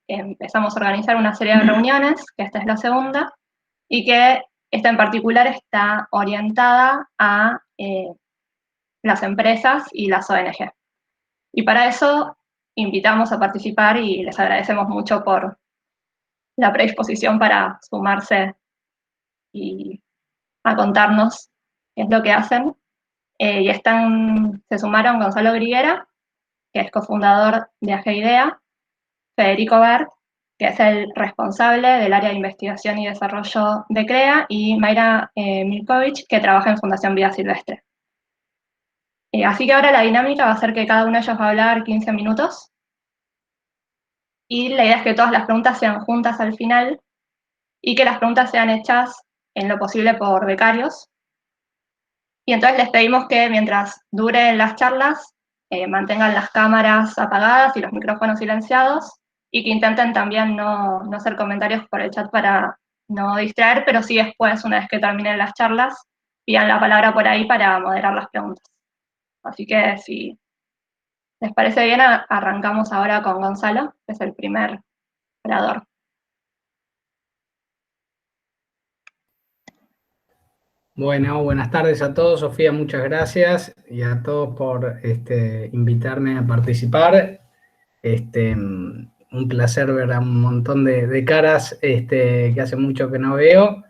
empezamos a organizar una serie de reuniones, que esta es la segunda, y que esta en particular está orientada a las empresas y las ONG. Y para eso invitamos a participar y les agradecemos mucho por la predisposición para sumarse y a contarnos qué es lo que hacen. Y se sumaron Gonzalo Griguera, que es cofundador de Ageidea, Federico Bert, que es el responsable del área de investigación y desarrollo de CREA, y Mayra Milkovich, que trabaja en Fundación Vida Silvestre. Así que ahora la dinámica va a ser que cada uno de ellos va a hablar 15 minutos, y la idea es que todas las preguntas sean juntas al final, y que las preguntas sean hechas en lo posible por becarios. Y entonces les pedimos que mientras duren las charlas, mantengan las cámaras apagadas y los micrófonos silenciados, y que intenten también no hacer comentarios por el chat para no distraer, pero sí después, una vez que terminen las charlas, pidan la palabra por ahí para moderar las preguntas. Así que si les parece bien, arrancamos ahora con Gonzalo, que es el primer orador. Bueno, buenas tardes a todos. Sofía, muchas gracias, y a todos por invitarme a participar. Un placer ver a un montón de caras que hace mucho que no veo,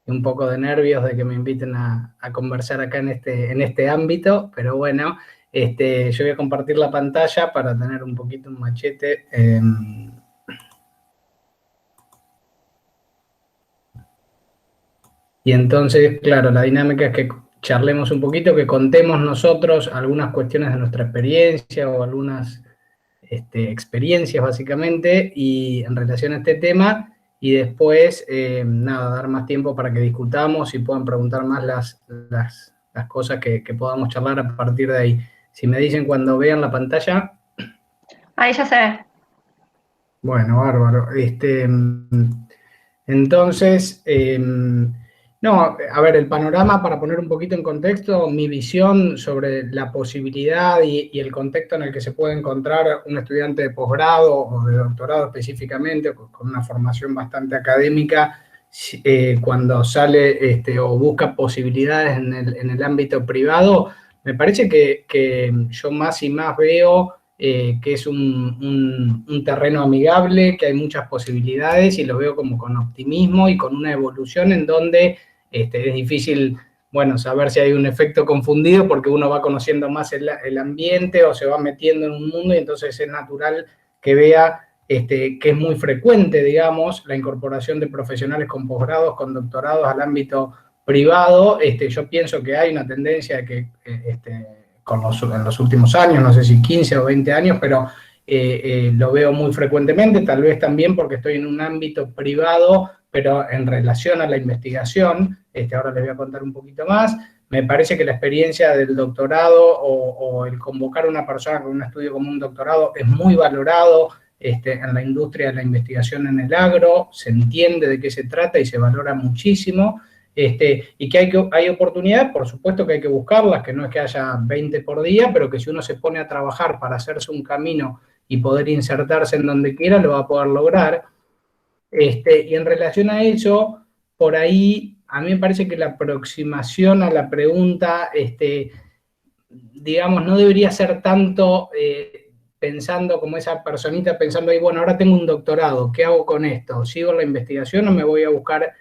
y un poco de nervios de que me inviten a conversar acá en este ámbito, pero bueno, yo voy a compartir la pantalla para tener un poquito un machete. Y entonces, claro, la dinámica es que charlemos un poquito, que contemos nosotros algunas cuestiones de nuestra experiencia o algunas experiencias básicamente y en relación a este tema, y después, nada, dar más tiempo para que discutamos y puedan preguntar más las cosas que podamos charlar a partir de ahí. Si me dicen cuando vean la pantalla. Ahí ya se ve. Bueno, bárbaro. Entonces, no, a ver, el panorama, para poner un poquito en contexto, mi visión sobre la posibilidad y el contexto en el que se puede encontrar un estudiante de posgrado o de doctorado específicamente, con una formación bastante académica, cuando sale o busca posibilidades en el ámbito privado, me parece que yo más y más veo que es un terreno amigable, que hay muchas posibilidades, y lo veo como con optimismo y con una evolución en donde es difícil, bueno, saber si hay un efecto confundido, porque uno va conociendo más el ambiente o se va metiendo en un mundo, y entonces es natural que vea que es muy frecuente, digamos, la incorporación de profesionales con posgrados, con doctorados al ámbito privado. Yo pienso que hay una tendencia de que en los últimos años, no sé si 15 o 20 años, pero lo veo muy frecuentemente, tal vez también porque estoy en un ámbito privado, pero en relación a la investigación, ahora les voy a contar un poquito más. Me parece que la experiencia del doctorado o el convocar a una persona con un estudio como un doctorado es muy valorado en la industria de la investigación en el agro, se entiende de qué se trata y se valora muchísimo. Y que hay oportunidades, por supuesto que hay que buscarlas, que no es que haya 20 por día, pero que si uno se pone a trabajar para hacerse un camino y poder insertarse en donde quiera, lo va a poder lograr. Y en relación a eso, por ahí, a mí me parece que la aproximación a la pregunta, digamos, no debería ser tanto pensando como esa personita pensando ahí, bueno, ahora tengo un doctorado, ¿qué hago con esto? ¿Sigo la investigación o me voy a buscar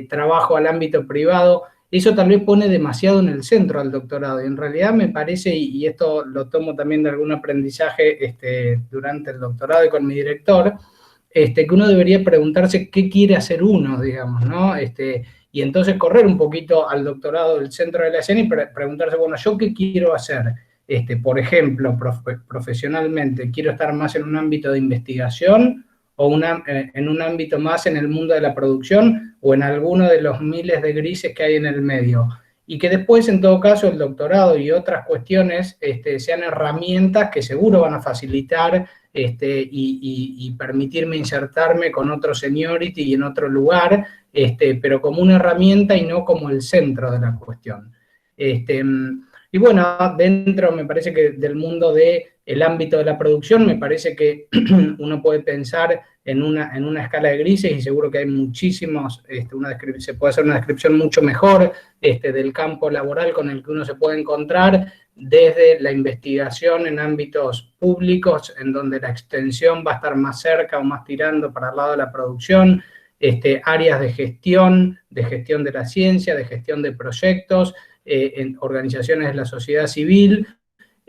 trabajo al ámbito privado? Eso tal vez pone demasiado en el centro al doctorado, y en realidad me parece, y esto lo tomo también de algún aprendizaje durante el doctorado y con mi director, que uno debería preguntarse qué quiere hacer uno, digamos, ¿no? Y entonces correr un poquito al doctorado del centro de la escena y preguntarse, bueno, ¿yo qué quiero hacer? Por ejemplo, profesionalmente, ¿quiero estar más en un ámbito de investigación o en un ámbito más en el mundo de la producción, o en alguno de los miles de grises que hay en el medio? Y que después, en todo caso, el doctorado y otras cuestiones sean herramientas que seguro van a facilitar y permitirme insertarme con otro seniority y en otro lugar, pero como una herramienta y no como el centro de la cuestión. Y bueno, dentro me parece que del mundo de el ámbito de la producción, me parece que uno puede pensar en una escala de grises y seguro que hay muchísimos, se puede hacer una descripción mucho mejor del campo laboral con el que uno se puede encontrar, desde la investigación en ámbitos públicos, en donde la extensión va a estar más cerca o más tirando para el lado de la producción, áreas de gestión de la ciencia, de gestión de proyectos, en organizaciones de la sociedad civil,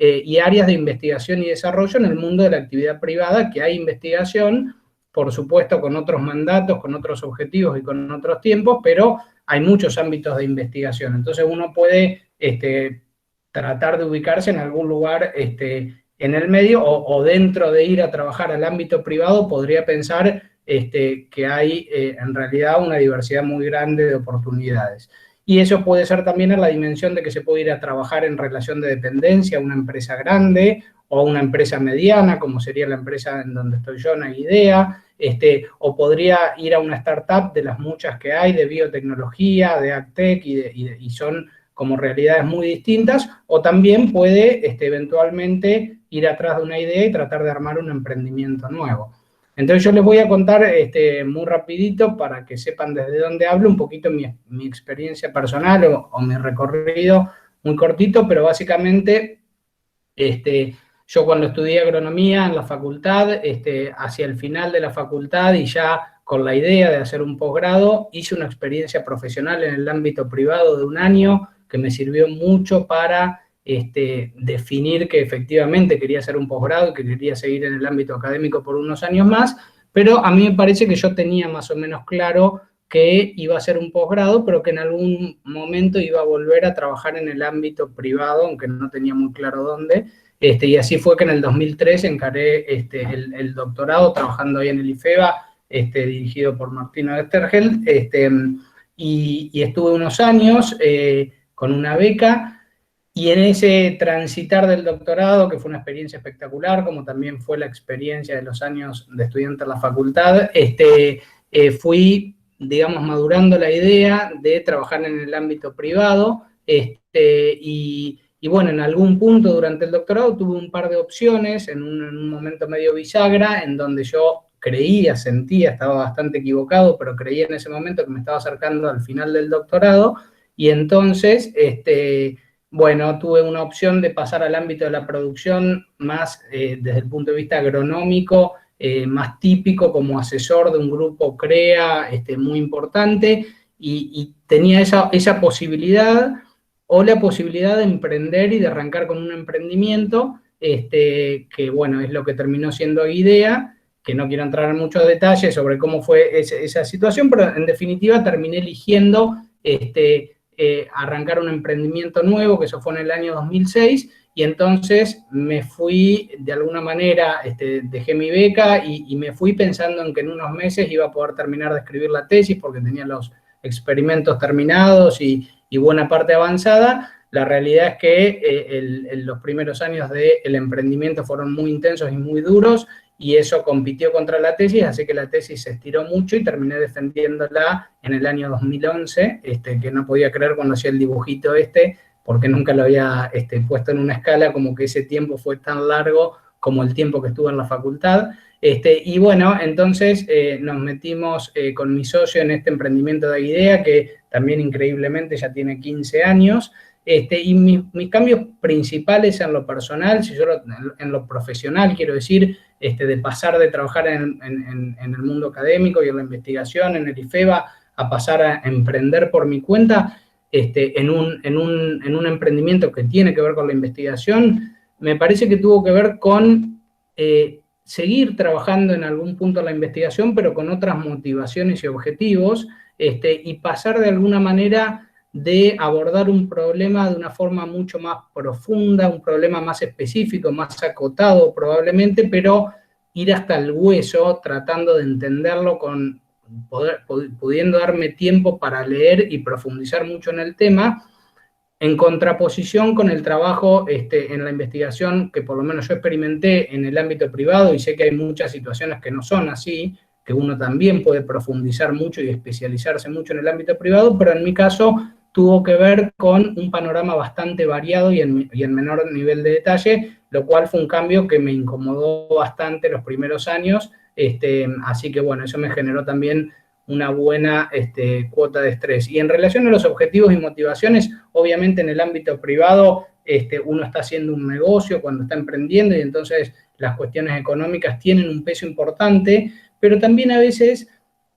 y áreas de investigación y desarrollo en el mundo de la actividad privada, que hay investigación, por supuesto con otros mandatos, con otros objetivos y con otros tiempos, pero hay muchos ámbitos de investigación. Entonces uno puede tratar de ubicarse en algún lugar en el medio, o dentro de ir a trabajar al ámbito privado, podría pensar que hay en realidad una diversidad muy grande de oportunidades. Y eso puede ser también en la dimensión de que se puede ir a trabajar en relación de dependencia a una empresa grande o a una empresa mediana, como sería la empresa en donde estoy yo, una idea, o podría ir a una startup de las muchas que hay de biotecnología, de agtech, y son como realidades muy distintas, o también puede eventualmente ir atrás de una idea y tratar de armar un emprendimiento nuevo. Entonces yo les voy a contar muy rapidito para que sepan desde dónde hablo, un poquito mi experiencia personal o mi recorrido muy cortito, pero básicamente yo cuando estudié agronomía en la facultad, hacia el final de la facultad y ya con la idea de hacer un posgrado, hice una experiencia profesional en el ámbito privado de un año que me sirvió mucho para definir que efectivamente quería hacer un posgrado y que quería seguir en el ámbito académico por unos años más, pero a mí me parece que yo tenía más o menos claro que iba a hacer un posgrado, pero que en algún momento iba a volver a trabajar en el ámbito privado, aunque no tenía muy claro dónde, y así fue que en el 2003 encaré el doctorado trabajando ahí en el IFEBA, dirigido por Martino Westergel, y estuve unos años con una beca. Y en ese transitar del doctorado, que fue una experiencia espectacular, como también fue la experiencia de los años de estudiante en la facultad, fui, digamos, madurando la idea de trabajar en el ámbito privado, y bueno, en algún punto durante el doctorado tuve un par de opciones, en un momento medio bisagra, en donde yo creía, sentía, estaba bastante equivocado, pero creía en ese momento que me estaba acercando al final del doctorado, y entonces, bueno, tuve una opción de pasar al ámbito de la producción más desde el punto de vista agronómico, más típico como asesor de un grupo CREA muy importante, y tenía esa posibilidad, o la posibilidad de emprender y de arrancar con un emprendimiento, que bueno, es lo que terminó siendo IDEA, que no quiero entrar en muchos detalles sobre cómo fue esa situación, pero en definitiva terminé eligiendo arrancar un emprendimiento nuevo, que eso fue en el año 2006, y entonces me fui, de alguna manera, dejé mi beca y me fui pensando en que en unos meses iba a poder terminar de escribir la tesis, porque tenía los experimentos terminados y buena parte avanzada. La realidad es que los primeros años del emprendimiento fueron muy intensos y muy duros, y eso compitió contra la tesis, así que la tesis se estiró mucho y terminé defendiéndola en el año 2011, que no podía creer cuando hacía el dibujito porque nunca lo había puesto en una escala, como que ese tiempo fue tan largo como el tiempo que estuve en la facultad. Y bueno, entonces nos metimos con mi socio en este emprendimiento de IDEA, que también increíblemente ya tiene 15 años, y mis cambios principales en lo personal, si yo en lo profesional quiero decir, de pasar de trabajar en el mundo académico y en la investigación, en el IFEBA, a pasar a emprender por mi cuenta, en un emprendimiento que tiene que ver con la investigación, me parece que tuvo que ver con seguir trabajando en algún punto en la investigación, pero con otras motivaciones y objetivos, y pasar de alguna manera de abordar un problema de una forma mucho más profunda, un problema más específico, más acotado probablemente, pero ir hasta el hueso, tratando de entenderlo pudiendo darme tiempo para leer y profundizar mucho en el tema, en contraposición con el trabajo en la investigación que por lo menos yo experimenté en el ámbito privado, y sé que hay muchas situaciones que no son así, que uno también puede profundizar mucho y especializarse mucho en el ámbito privado, pero en mi caso tuvo que ver con un panorama bastante variado y en menor nivel de detalle, lo cual fue un cambio que me incomodó bastante los primeros años, así que bueno, eso me generó también una buena cuota de estrés. Y en relación a los objetivos y motivaciones, obviamente en el ámbito privado uno está haciendo un negocio cuando está emprendiendo y entonces las cuestiones económicas tienen un peso importante, pero también a veces,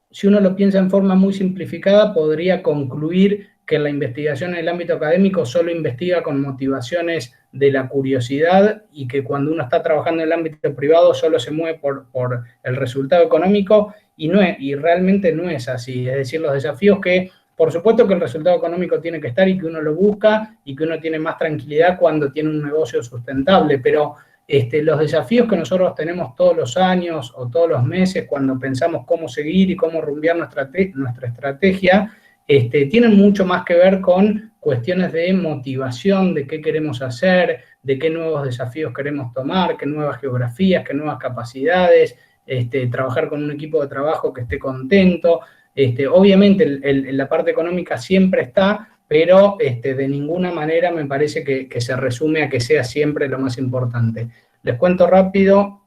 si uno lo piensa en forma muy simplificada, podría concluir que la investigación en el ámbito académico solo investiga con motivaciones de la curiosidad y que cuando uno está trabajando en el ámbito privado solo se mueve por el resultado económico y realmente no es así. Es decir, los desafíos que, por supuesto que el resultado económico tiene que estar y que uno lo busca y que uno tiene más tranquilidad cuando tiene un negocio sustentable, pero los desafíos que nosotros tenemos todos los años o todos los meses cuando pensamos cómo seguir y cómo rumbear nuestra estrategia, tienen mucho más que ver con cuestiones de motivación, de qué queremos hacer, de qué nuevos desafíos queremos tomar, qué nuevas geografías, qué nuevas capacidades, trabajar con un equipo de trabajo que esté contento. Obviamente la parte económica siempre está, pero de ninguna manera me parece que se resume a que sea siempre lo más importante. Les cuento rápido,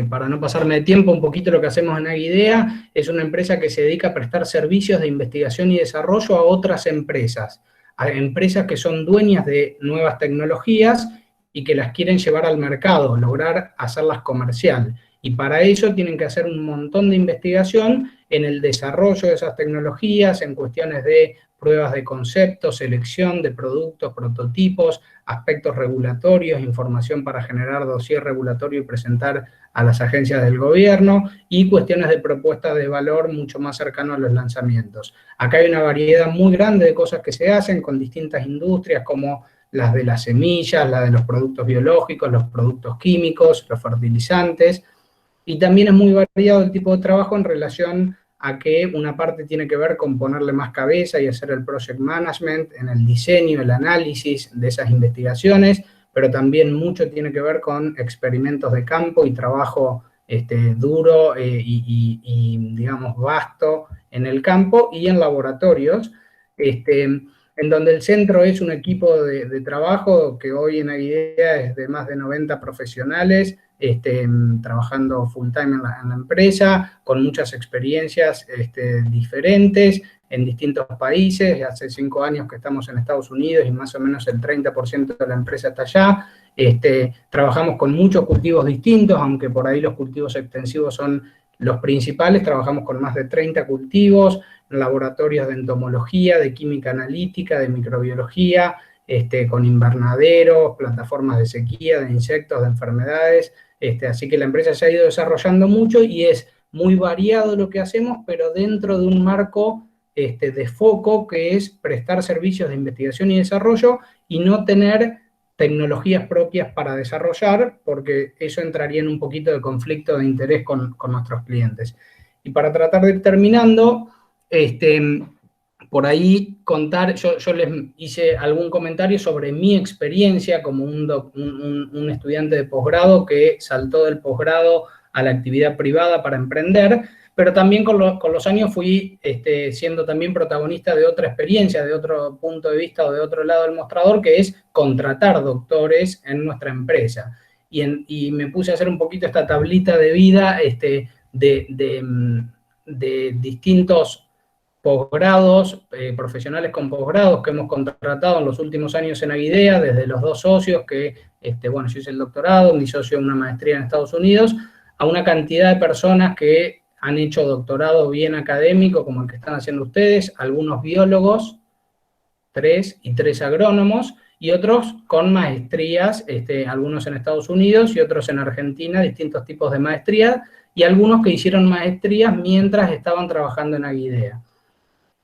para no pasarme de tiempo, un poquito lo que hacemos en Aguidea. Es una empresa que se dedica a prestar servicios de investigación y desarrollo a otras empresas, a empresas que son dueñas de nuevas tecnologías y que las quieren llevar al mercado, lograr hacerlas comercial. Y para eso tienen que hacer un montón de investigación en el desarrollo de esas tecnologías, en cuestiones de pruebas de conceptos, selección de productos, prototipos, aspectos regulatorios, información para generar dossier regulatorio y presentar a las agencias del gobierno, y cuestiones de propuestas de valor mucho más cercano a los lanzamientos. Acá hay una variedad muy grande de cosas que se hacen con distintas industrias como las de las semillas, la de los productos biológicos, los productos químicos, los fertilizantes, y también es muy variado el tipo de trabajo en relación a que una parte tiene que ver con ponerle más cabeza y hacer el project management en el diseño, el análisis de esas investigaciones, pero también mucho tiene que ver con experimentos de campo y trabajo duro y, digamos, vasto en el campo y en laboratorios, en donde el centro es un equipo de trabajo que hoy en Aguidea es de más de 90 profesionales, trabajando full time en la empresa, con muchas experiencias diferentes en distintos países. Hace 5 años que estamos en Estados Unidos y más o menos el 30% de la empresa está allá. Trabajamos con muchos cultivos distintos, aunque por ahí los cultivos extensivos son los principales. Trabajamos con más de 30 cultivos, laboratorios de entomología, de química analítica, de microbiología, con invernaderos, plataformas de sequía, de insectos, de enfermedades. Así que la empresa se ha ido desarrollando mucho y es muy variado lo que hacemos, pero dentro de un marco de foco que es prestar servicios de investigación y desarrollo y no tener tecnologías propias para desarrollar, porque eso entraría en un poquito de conflicto de interés con nuestros clientes. Y para tratar de ir terminando, por ahí contar, yo les hice algún comentario sobre mi experiencia como un estudiante de posgrado que saltó del posgrado a la actividad privada para emprender, pero también con los años fui siendo también protagonista de otra experiencia, de otro punto de vista o de otro lado del mostrador, que es contratar doctores en nuestra empresa. Y me puse a hacer un poquito esta tablita de vida de distintos posgrados, profesionales con posgrados que hemos contratado en los últimos años en Aguidea, desde los 2 socios que, bueno, yo hice el doctorado, mi socio una maestría en Estados Unidos, a una cantidad de personas que han hecho doctorado bien académico, como el que están haciendo ustedes, algunos biólogos, 3 y 3 agrónomos, y otros con maestrías, algunos en Estados Unidos y otros en Argentina, distintos tipos de maestrías, y algunos que hicieron maestrías mientras estaban trabajando en Aguidea.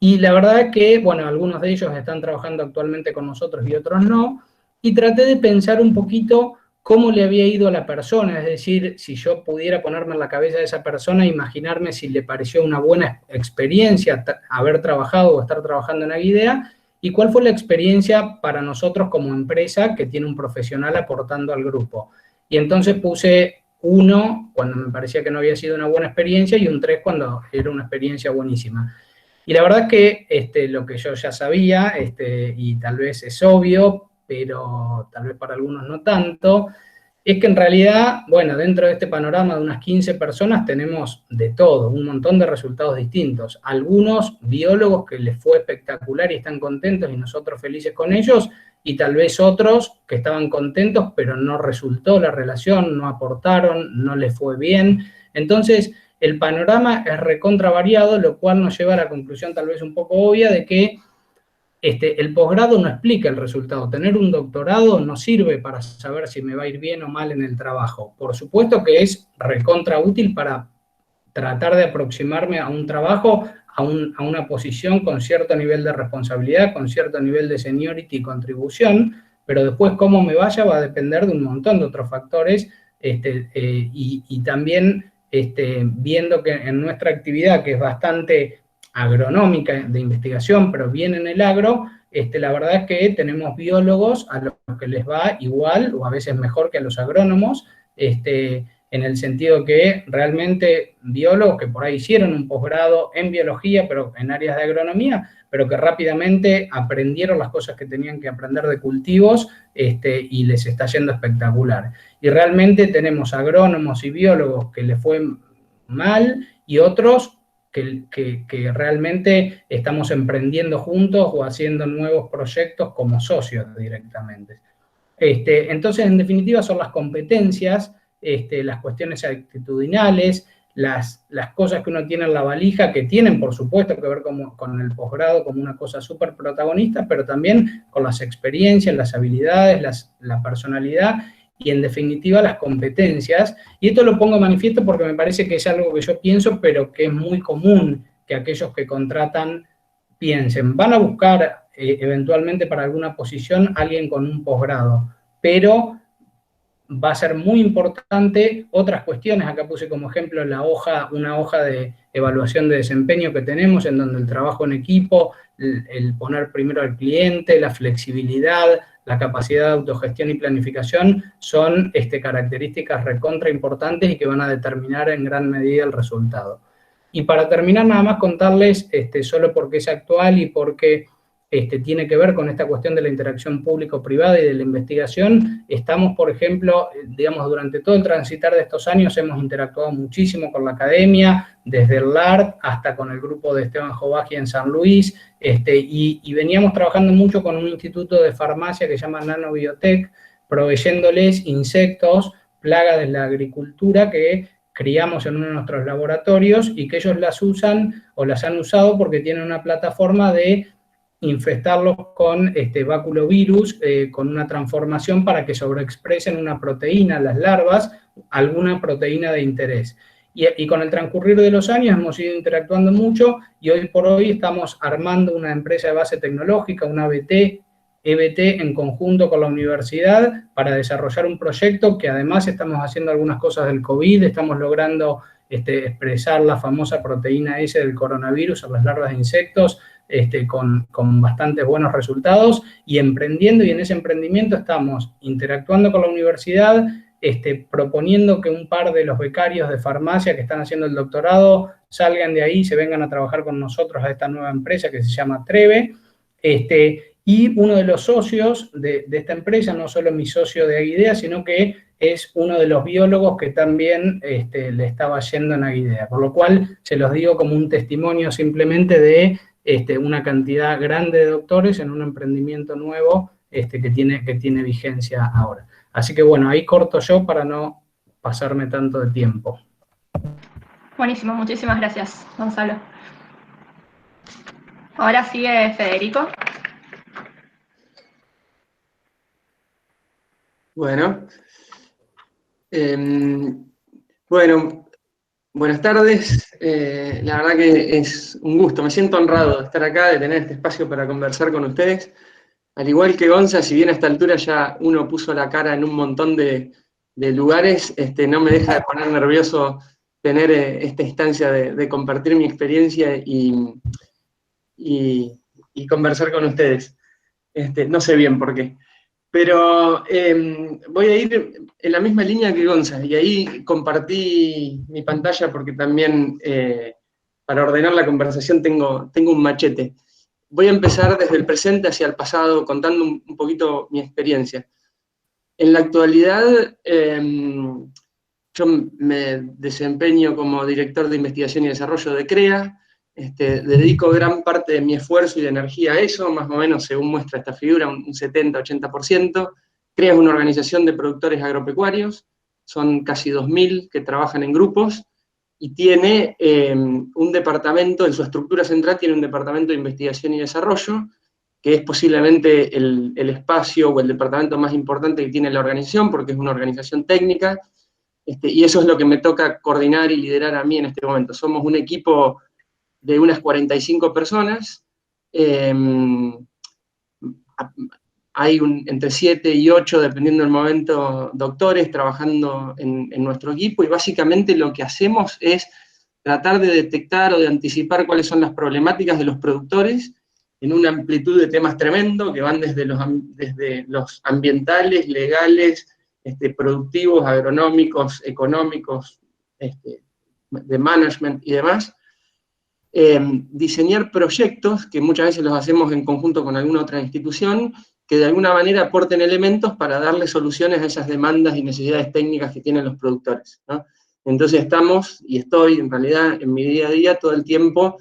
Y la verdad es que, bueno, algunos de ellos están trabajando actualmente con nosotros y otros no, y traté de pensar un poquito cómo le había ido a la persona, es decir, si yo pudiera ponerme en la cabeza de esa persona, imaginarme si le pareció una buena experiencia haber trabajado o estar trabajando en Aguidea, y cuál fue la experiencia para nosotros como empresa que tiene un profesional aportando al grupo. Y entonces puse 1 cuando me parecía que no había sido una buena experiencia y un 3 cuando era una experiencia buenísima. Y la verdad es que lo que yo ya sabía, y tal vez es obvio, pero tal vez para algunos no tanto, es que en realidad, bueno, dentro de este panorama de unas 15 personas tenemos de todo, un montón de resultados distintos. Algunos biólogos que les fue espectacular y están contentos y nosotros felices con ellos, y tal vez otros que estaban contentos pero no resultó la relación, no aportaron, no les fue bien. Entonces, el panorama es recontra variado, lo cual nos lleva a la conclusión tal vez un poco obvia de que el posgrado no explica el resultado. Tener un doctorado no sirve para saber si me va a ir bien o mal en el trabajo. Por supuesto que es recontra útil para tratar de aproximarme a un trabajo, a una posición con cierto nivel de responsabilidad, con cierto nivel de seniority y contribución, pero después cómo me vaya va a depender de un montón de otros factores, y también viendo que en nuestra actividad, que es bastante agronómica de investigación, pero bien en el agro, la verdad es que tenemos biólogos a los que les va igual o a veces mejor que a los agrónomos, en el sentido que realmente biólogos que por ahí hicieron un posgrado en biología, pero en áreas de agronomía, pero que rápidamente aprendieron las cosas que tenían que aprender de cultivos, y les está yendo espectacular. Y realmente tenemos agrónomos y biólogos que les fue mal y otros que realmente estamos emprendiendo juntos o haciendo nuevos proyectos como socios directamente. Entonces, en definitiva, son las competencias, las cuestiones actitudinales, las cosas que uno tiene en la valija, que tienen, por supuesto, que ver con el posgrado como una cosa súper protagonista, pero también con las experiencias, las habilidades, la personalidad y, en definitiva, las competencias. Y esto lo pongo de manifiesto porque me parece que es algo que yo pienso, pero que es muy común que aquellos que contratan piensen. Van a buscar eventualmente para alguna posición alguien con un posgrado, pero va a ser muy importante otras cuestiones. Acá puse como ejemplo una hoja de evaluación de desempeño que tenemos, en donde el trabajo en equipo, el poner primero al cliente, la flexibilidad, la capacidad de autogestión y planificación son características recontra importantes y que van a determinar en gran medida el resultado. Y para terminar, nada más contarles, solo porque es actual y porque tiene que ver con esta cuestión de la interacción público-privada y de la investigación. Estamos, por ejemplo, digamos, durante todo el transitar de estos años hemos interactuado muchísimo con la academia, desde el LART hasta con el grupo de Esteban Jovaji en San Luis, y veníamos trabajando mucho con un instituto de farmacia que se llama Nanobiotech, proveyéndoles insectos, plagas de la agricultura que criamos en uno de nuestros laboratorios y que ellos las usan o las han usado porque tienen una plataforma de infestarlos con baculovirus, con una transformación para que sobreexpresen una proteína, las larvas, alguna proteína de interés. Y con el transcurrir de los años hemos ido interactuando mucho y hoy por hoy estamos armando una empresa de base tecnológica, una EBT, en conjunto con la universidad para desarrollar un proyecto que además estamos haciendo algunas cosas del COVID, estamos logrando expresar la famosa proteína S del coronavirus en las larvas de insectos, con bastantes buenos resultados y emprendiendo, y en ese emprendimiento estamos interactuando con la universidad, proponiendo que un par de los becarios de farmacia que están haciendo el doctorado salgan de ahí y se vengan a trabajar con nosotros a esta nueva empresa que se llama Treve, y uno de los socios de esta empresa, no solo mi socio de Agidea, sino que es uno de los biólogos que también le estaba yendo en Agidea, por lo cual se los digo como un testimonio simplemente de una cantidad grande de doctores en un emprendimiento nuevo que tiene vigencia ahora. Así que bueno, ahí corto yo para no pasarme tanto de tiempo. Buenísimo, muchísimas gracias, Gonzalo. Ahora sigue Federico. Bueno, buenas tardes. La verdad que es un gusto, me siento honrado de estar acá, de tener este espacio para conversar con ustedes. Al igual que Gonza, si bien a esta altura ya uno puso la cara en un montón de lugares, no me deja de poner nervioso tener esta instancia de compartir mi experiencia y conversar con ustedes. No sé bien por qué. Pero voy a ir en la misma línea que Gonza, y ahí compartí mi pantalla porque también para ordenar la conversación tengo un machete. voy a empezar desde el presente hacia el pasado, contando un poquito mi experiencia. En la actualidad, yo me desempeño como director de investigación y desarrollo de CREA, dedico gran parte de mi esfuerzo y de energía a eso, más o menos según muestra esta figura, un 70-80%. CREA es una organización de productores agropecuarios, son casi 2.000 que trabajan en grupos, y tiene un departamento, en su estructura central tiene un departamento de investigación y desarrollo, que es posiblemente el espacio o el departamento más importante que tiene la organización, porque es una organización técnica, y eso es lo que me toca coordinar y liderar a mí en este momento. Somos un equipo de unas 45 personas, hay entre 7 y 8, dependiendo del momento, doctores trabajando en nuestro equipo, y básicamente lo que hacemos es tratar de detectar o de anticipar cuáles son las problemáticas de los productores en una amplitud de temas tremendo, que van desde los ambientales, legales, productivos, agronómicos, económicos, de management y demás. Diseñar proyectos, que muchas veces los hacemos en conjunto con alguna otra institución, que de alguna manera aporten elementos para darle soluciones a esas demandas y necesidades técnicas que tienen los productores, ¿no? Entonces estoy en realidad en mi día a día todo el tiempo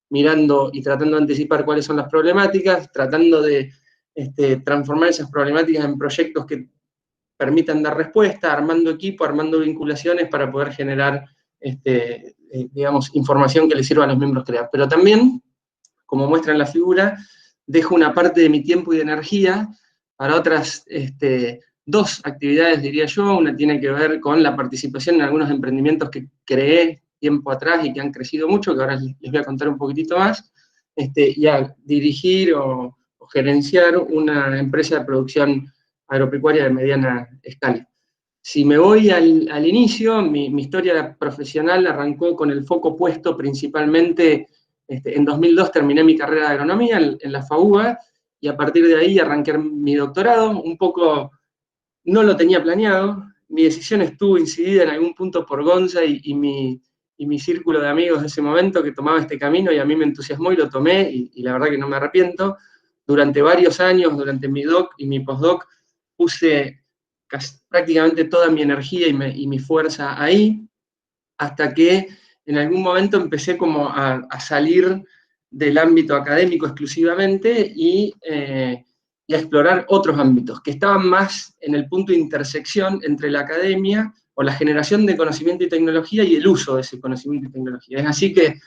mirando y tratando de anticipar cuáles son las problemáticas, tratando de transformar esas problemáticas en proyectos que permitan dar respuesta, armando equipo, armando vinculaciones para poder generar, digamos, información que le sirva a los miembros CREA. Pero también, como muestra en la figura, dejo una parte de mi tiempo y de energía para otras dos actividades, diría yo. Una tiene que ver con la participación en algunos emprendimientos que creé tiempo atrás y que han crecido mucho, que ahora les voy a contar un poquitito más, y a dirigir o gerenciar una empresa de producción agropecuaria de mediana escala. Si me voy al inicio, mi historia profesional arrancó con el foco puesto principalmente, en 2002 terminé mi carrera de agronomía en la FAUBA, y a partir de ahí arranqué mi doctorado. Un poco no lo tenía planeado, mi decisión estuvo incidida en algún punto por Gonza y mi círculo de amigos de ese momento que tomaba este camino, y a mí me entusiasmó y lo tomé, y la verdad que no me arrepiento. Durante varios años, durante mi doc y mi postdoc, puse prácticamente toda mi energía y mi fuerza ahí, hasta que en algún momento empecé como a salir del ámbito académico exclusivamente y a explorar otros ámbitos que estaban más en el punto de intersección entre la academia o la generación de conocimiento y tecnología y el uso de ese conocimiento y tecnología. Es así que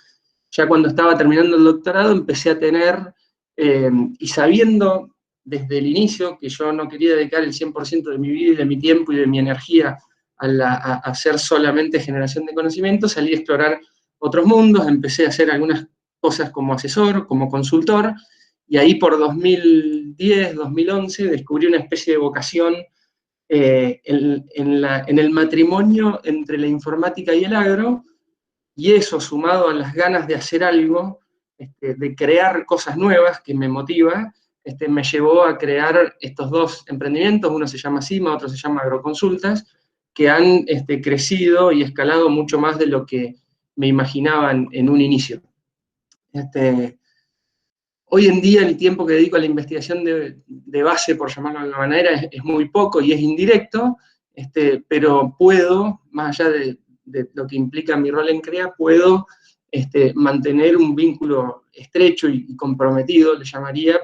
ya cuando estaba terminando el doctorado empecé a tener, y sabiendo desde el inicio que yo no quería dedicar el 100% de mi vida y de mi tiempo y de mi energía a hacer solamente generación de conocimiento, salí a explorar otros mundos, empecé a hacer algunas cosas como asesor, como consultor, y ahí por 2010, 2011 descubrí una especie de vocación en el matrimonio entre la informática y el agro, y eso sumado a las ganas de hacer algo, de crear cosas nuevas que me motiva, me llevó a crear estos dos emprendimientos. Uno se llama CIMA, otro se llama Agroconsultas, que han crecido y escalado mucho más de lo que me imaginaban en un inicio. Hoy en día el tiempo que dedico a la investigación de base, por llamarlo de alguna manera, es muy poco y es indirecto, pero puedo, más allá de lo que implica mi rol en CREA, puedo mantener un vínculo estrecho y comprometido, le llamaría,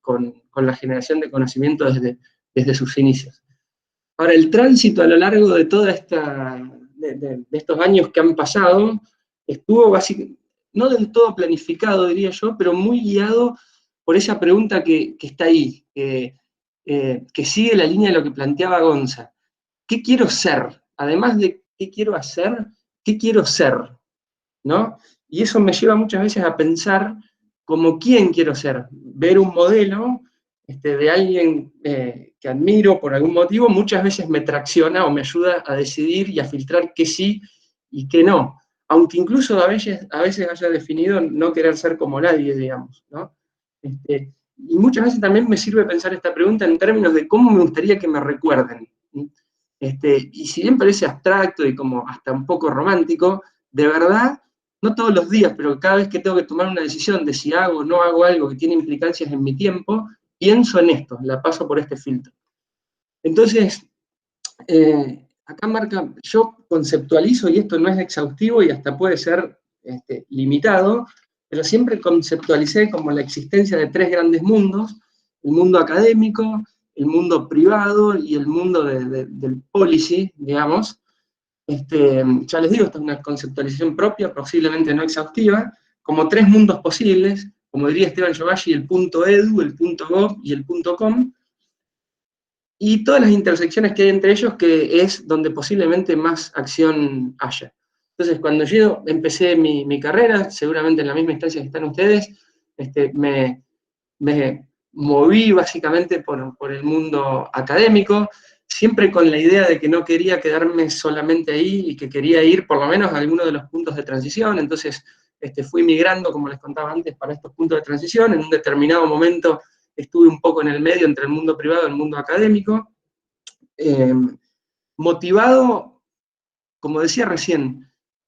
con la generación de conocimiento desde sus inicios. Ahora, el tránsito a lo largo de toda de estos años que han pasado, estuvo básicamente, no del todo planificado, diría yo, pero muy guiado por esa pregunta que está ahí, que sigue la línea de lo que planteaba Gonza. ¿Qué quiero ser? Además de qué quiero hacer, ¿qué quiero ser? ¿No? Y eso me lleva muchas veces a pensar como quién quiero ser. Ver un modelo de alguien que admiro por algún motivo, muchas veces me tracciona o me ayuda a decidir y a filtrar qué sí y qué no. Aunque incluso a veces haya definido no querer ser como nadie, digamos, ¿no? Y muchas veces también me sirve pensar esta pregunta en términos de cómo me gustaría que me recuerden. Y si bien parece abstracto y como hasta un poco romántico, de verdad no todos los días, pero cada vez que tengo que tomar una decisión de si hago o no hago algo que tiene implicancias en mi tiempo, pienso en esto, la paso por este filtro. Entonces, acá marca, yo conceptualizo, y esto no es exhaustivo y hasta puede ser limitado, pero siempre conceptualicé como la existencia de 3 grandes mundos: el mundo académico, el mundo privado y el mundo del policy, digamos. Ya les digo, esta es una conceptualización propia, posiblemente no exhaustiva, como 3 mundos posibles, como diría Esteban Yogashi, el .edu, el .gov y el .com, y todas las intersecciones que hay entre ellos, que es donde posiblemente más acción haya. Entonces, cuando yo empecé mi carrera, seguramente en la misma instancia que están ustedes, me moví básicamente por el mundo académico, siempre con la idea de que no quería quedarme solamente ahí y que quería ir por lo menos a alguno de los puntos de transición. Entonces fui migrando, como les contaba antes, para estos puntos de transición. En un determinado momento estuve un poco en el medio entre el mundo privado y el mundo académico, motivado, como decía recién,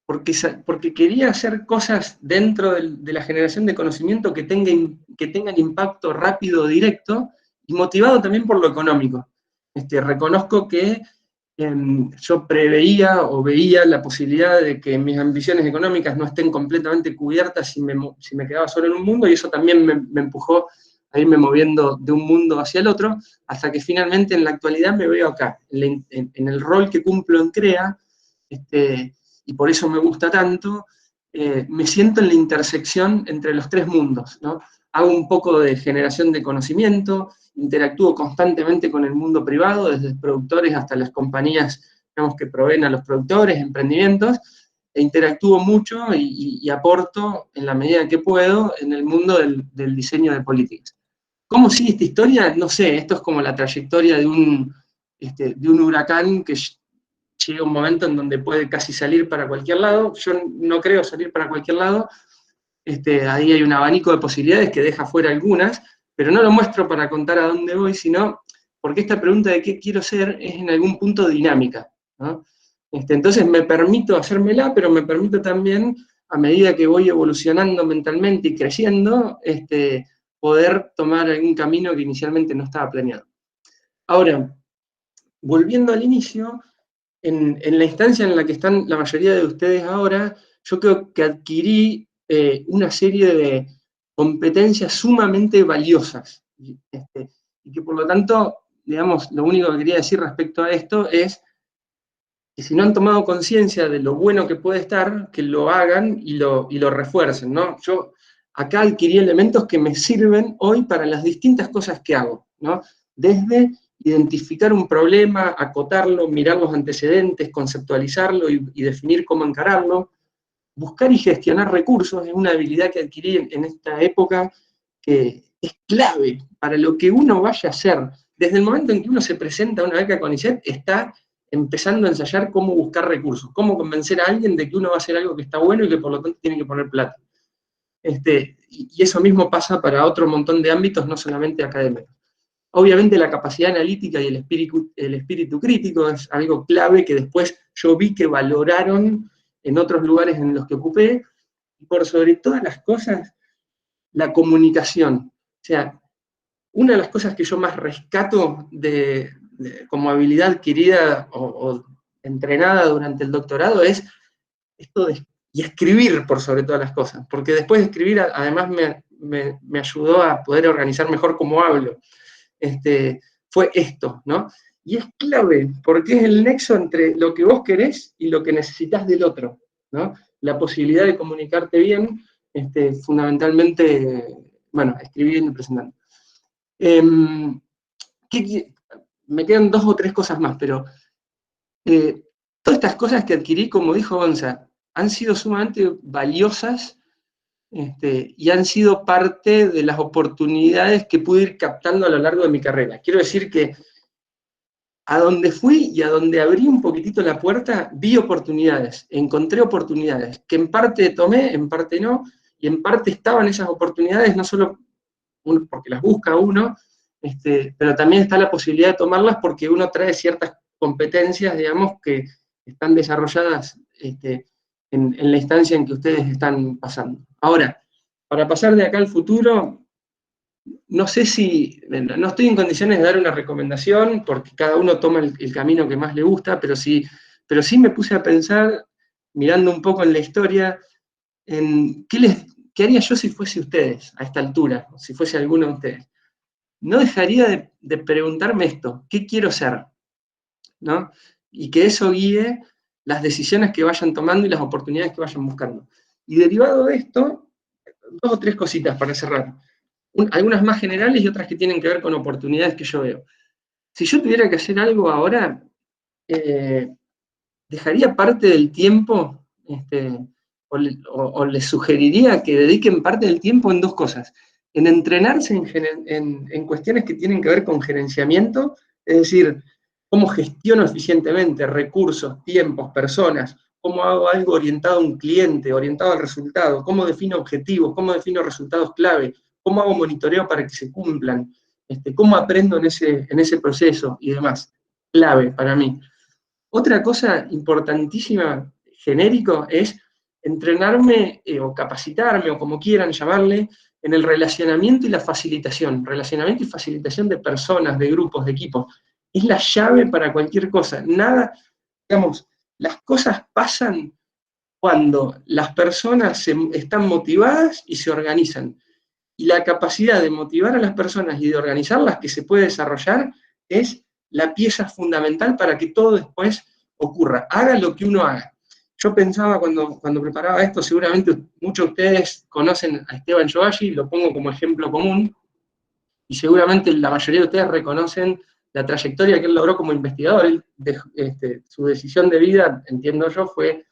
porque quería hacer cosas dentro de la generación de conocimiento que tengan impacto rápido, directo, y motivado también por lo económico. Reconozco que yo preveía o veía la posibilidad de que mis ambiciones económicas no estén completamente cubiertas si me quedaba solo en un mundo, y eso también me empujó a irme moviendo de un mundo hacia el otro, hasta que finalmente en la actualidad me veo acá, en el rol que cumplo en CREA, y por eso me gusta tanto. Me siento en la intersección entre los 3 mundos, ¿no? Hago un poco de generación de conocimiento, interactúo constantemente con el mundo privado, desde productores hasta las compañías, digamos, que proveen a los productores, emprendimientos, e interactúo mucho y aporto en la medida que puedo en el mundo del diseño de políticas. ¿Cómo sigue esta historia? No sé, esto es como la trayectoria de un huracán que llega un momento en donde puede casi salir para cualquier lado. Yo no creo salir para cualquier lado. Ahí hay un abanico de posibilidades que deja fuera algunas, pero no lo muestro para contar a dónde voy, sino porque esta pregunta de qué quiero ser es en algún punto dinámica, ¿no? Entonces me permito hacérmela, pero me permito también, a medida que voy evolucionando mentalmente y creciendo, poder tomar algún camino que inicialmente no estaba planeado. Ahora, volviendo al inicio, en la instancia en la que están la mayoría de ustedes ahora, yo creo que adquirí una serie de competencias sumamente valiosas, y que por lo tanto, digamos, lo único que quería decir respecto a esto es que si no han tomado conciencia de lo bueno que puede estar, que lo hagan y lo refuercen, ¿no? Yo acá adquirí elementos que me sirven hoy para las distintas cosas que hago, ¿no? Desde identificar un problema, acotarlo, mirar los antecedentes, conceptualizarlo y definir cómo encararlo. Buscar y gestionar recursos es una habilidad que adquirí en esta época que es clave para lo que uno vaya a hacer. Desde el momento en que uno se presenta a una beca CONICET, está empezando a ensayar cómo buscar recursos, cómo convencer a alguien de que uno va a hacer algo que está bueno y que por lo tanto tiene que poner plata. Y eso mismo pasa para otro montón de ámbitos, no solamente académicos. Obviamente la capacidad analítica y el espíritu crítico es algo clave que después yo vi que valoraron en otros lugares en los que ocupé, y por sobre todas las cosas, la comunicación. O sea, una de las cosas que yo más rescato como habilidad adquirida o entrenada durante el doctorado es esto y escribir por sobre todas las cosas, porque después de escribir además me ayudó a poder organizar mejor cómo hablo. Fue esto, ¿no? Y es clave, porque es el nexo entre lo que vos querés y lo que necesitas del otro, ¿no? La posibilidad de comunicarte bien, fundamentalmente, bueno, escribiendo y presentando. Me quedan 2 o 3 cosas más, pero todas estas cosas que adquirí, como dijo Gonza, han sido sumamente valiosas y han sido parte de las oportunidades que pude ir captando a lo largo de mi carrera. Quiero decir que a donde fui y a donde abrí un poquitito la puerta, vi oportunidades, encontré oportunidades, que en parte tomé, en parte no, y en parte estaban esas oportunidades, no solo porque las busca uno, pero también está la posibilidad de tomarlas porque uno trae ciertas competencias, digamos, que están desarrolladas en la instancia en que ustedes están pasando. Ahora, para pasar de acá al futuro, no sé si, no estoy en condiciones de dar una recomendación, porque cada uno toma el camino que más le gusta, pero sí me puse a pensar, mirando un poco en la historia, en qué haría yo si fuese ustedes, a esta altura, o si fuese alguno de ustedes. No dejaría de preguntarme esto, ¿qué quiero ser? ¿No? Y que eso guíe las decisiones que vayan tomando y las oportunidades que vayan buscando. Y derivado de esto, 2 o 3 cositas para cerrar. Algunas más generales y otras que tienen que ver con oportunidades que yo veo. Si yo tuviera que hacer algo ahora, dejaría parte del tiempo, o les sugeriría que dediquen parte del tiempo en 2 cosas. En entrenarse en cuestiones que tienen que ver con gerenciamiento, es decir, cómo gestiono eficientemente recursos, tiempos, personas, cómo hago algo orientado a un cliente, orientado al resultado, cómo defino objetivos, cómo defino resultados clave, cómo hago monitoreo para que se cumplan, cómo aprendo en ese proceso y demás. Clave para mí. Otra cosa importantísima, genérico, es entrenarme o capacitarme, o como quieran llamarle, en el relacionamiento y la facilitación. Relacionamiento y facilitación de personas, de grupos, de equipos. Es la llave para cualquier cosa. Nada, digamos, las cosas pasan cuando las personas están motivadas y se organizan. Y la capacidad de motivar a las personas y de organizarlas que se puede desarrollar es la pieza fundamental para que todo después ocurra. Haga lo que uno haga. Yo pensaba cuando preparaba esto, seguramente muchos de ustedes conocen a Esteban Jogashi, lo pongo como ejemplo común, y seguramente la mayoría de ustedes reconocen la trayectoria que él logró como investigador. Su decisión de vida, entiendo yo, fue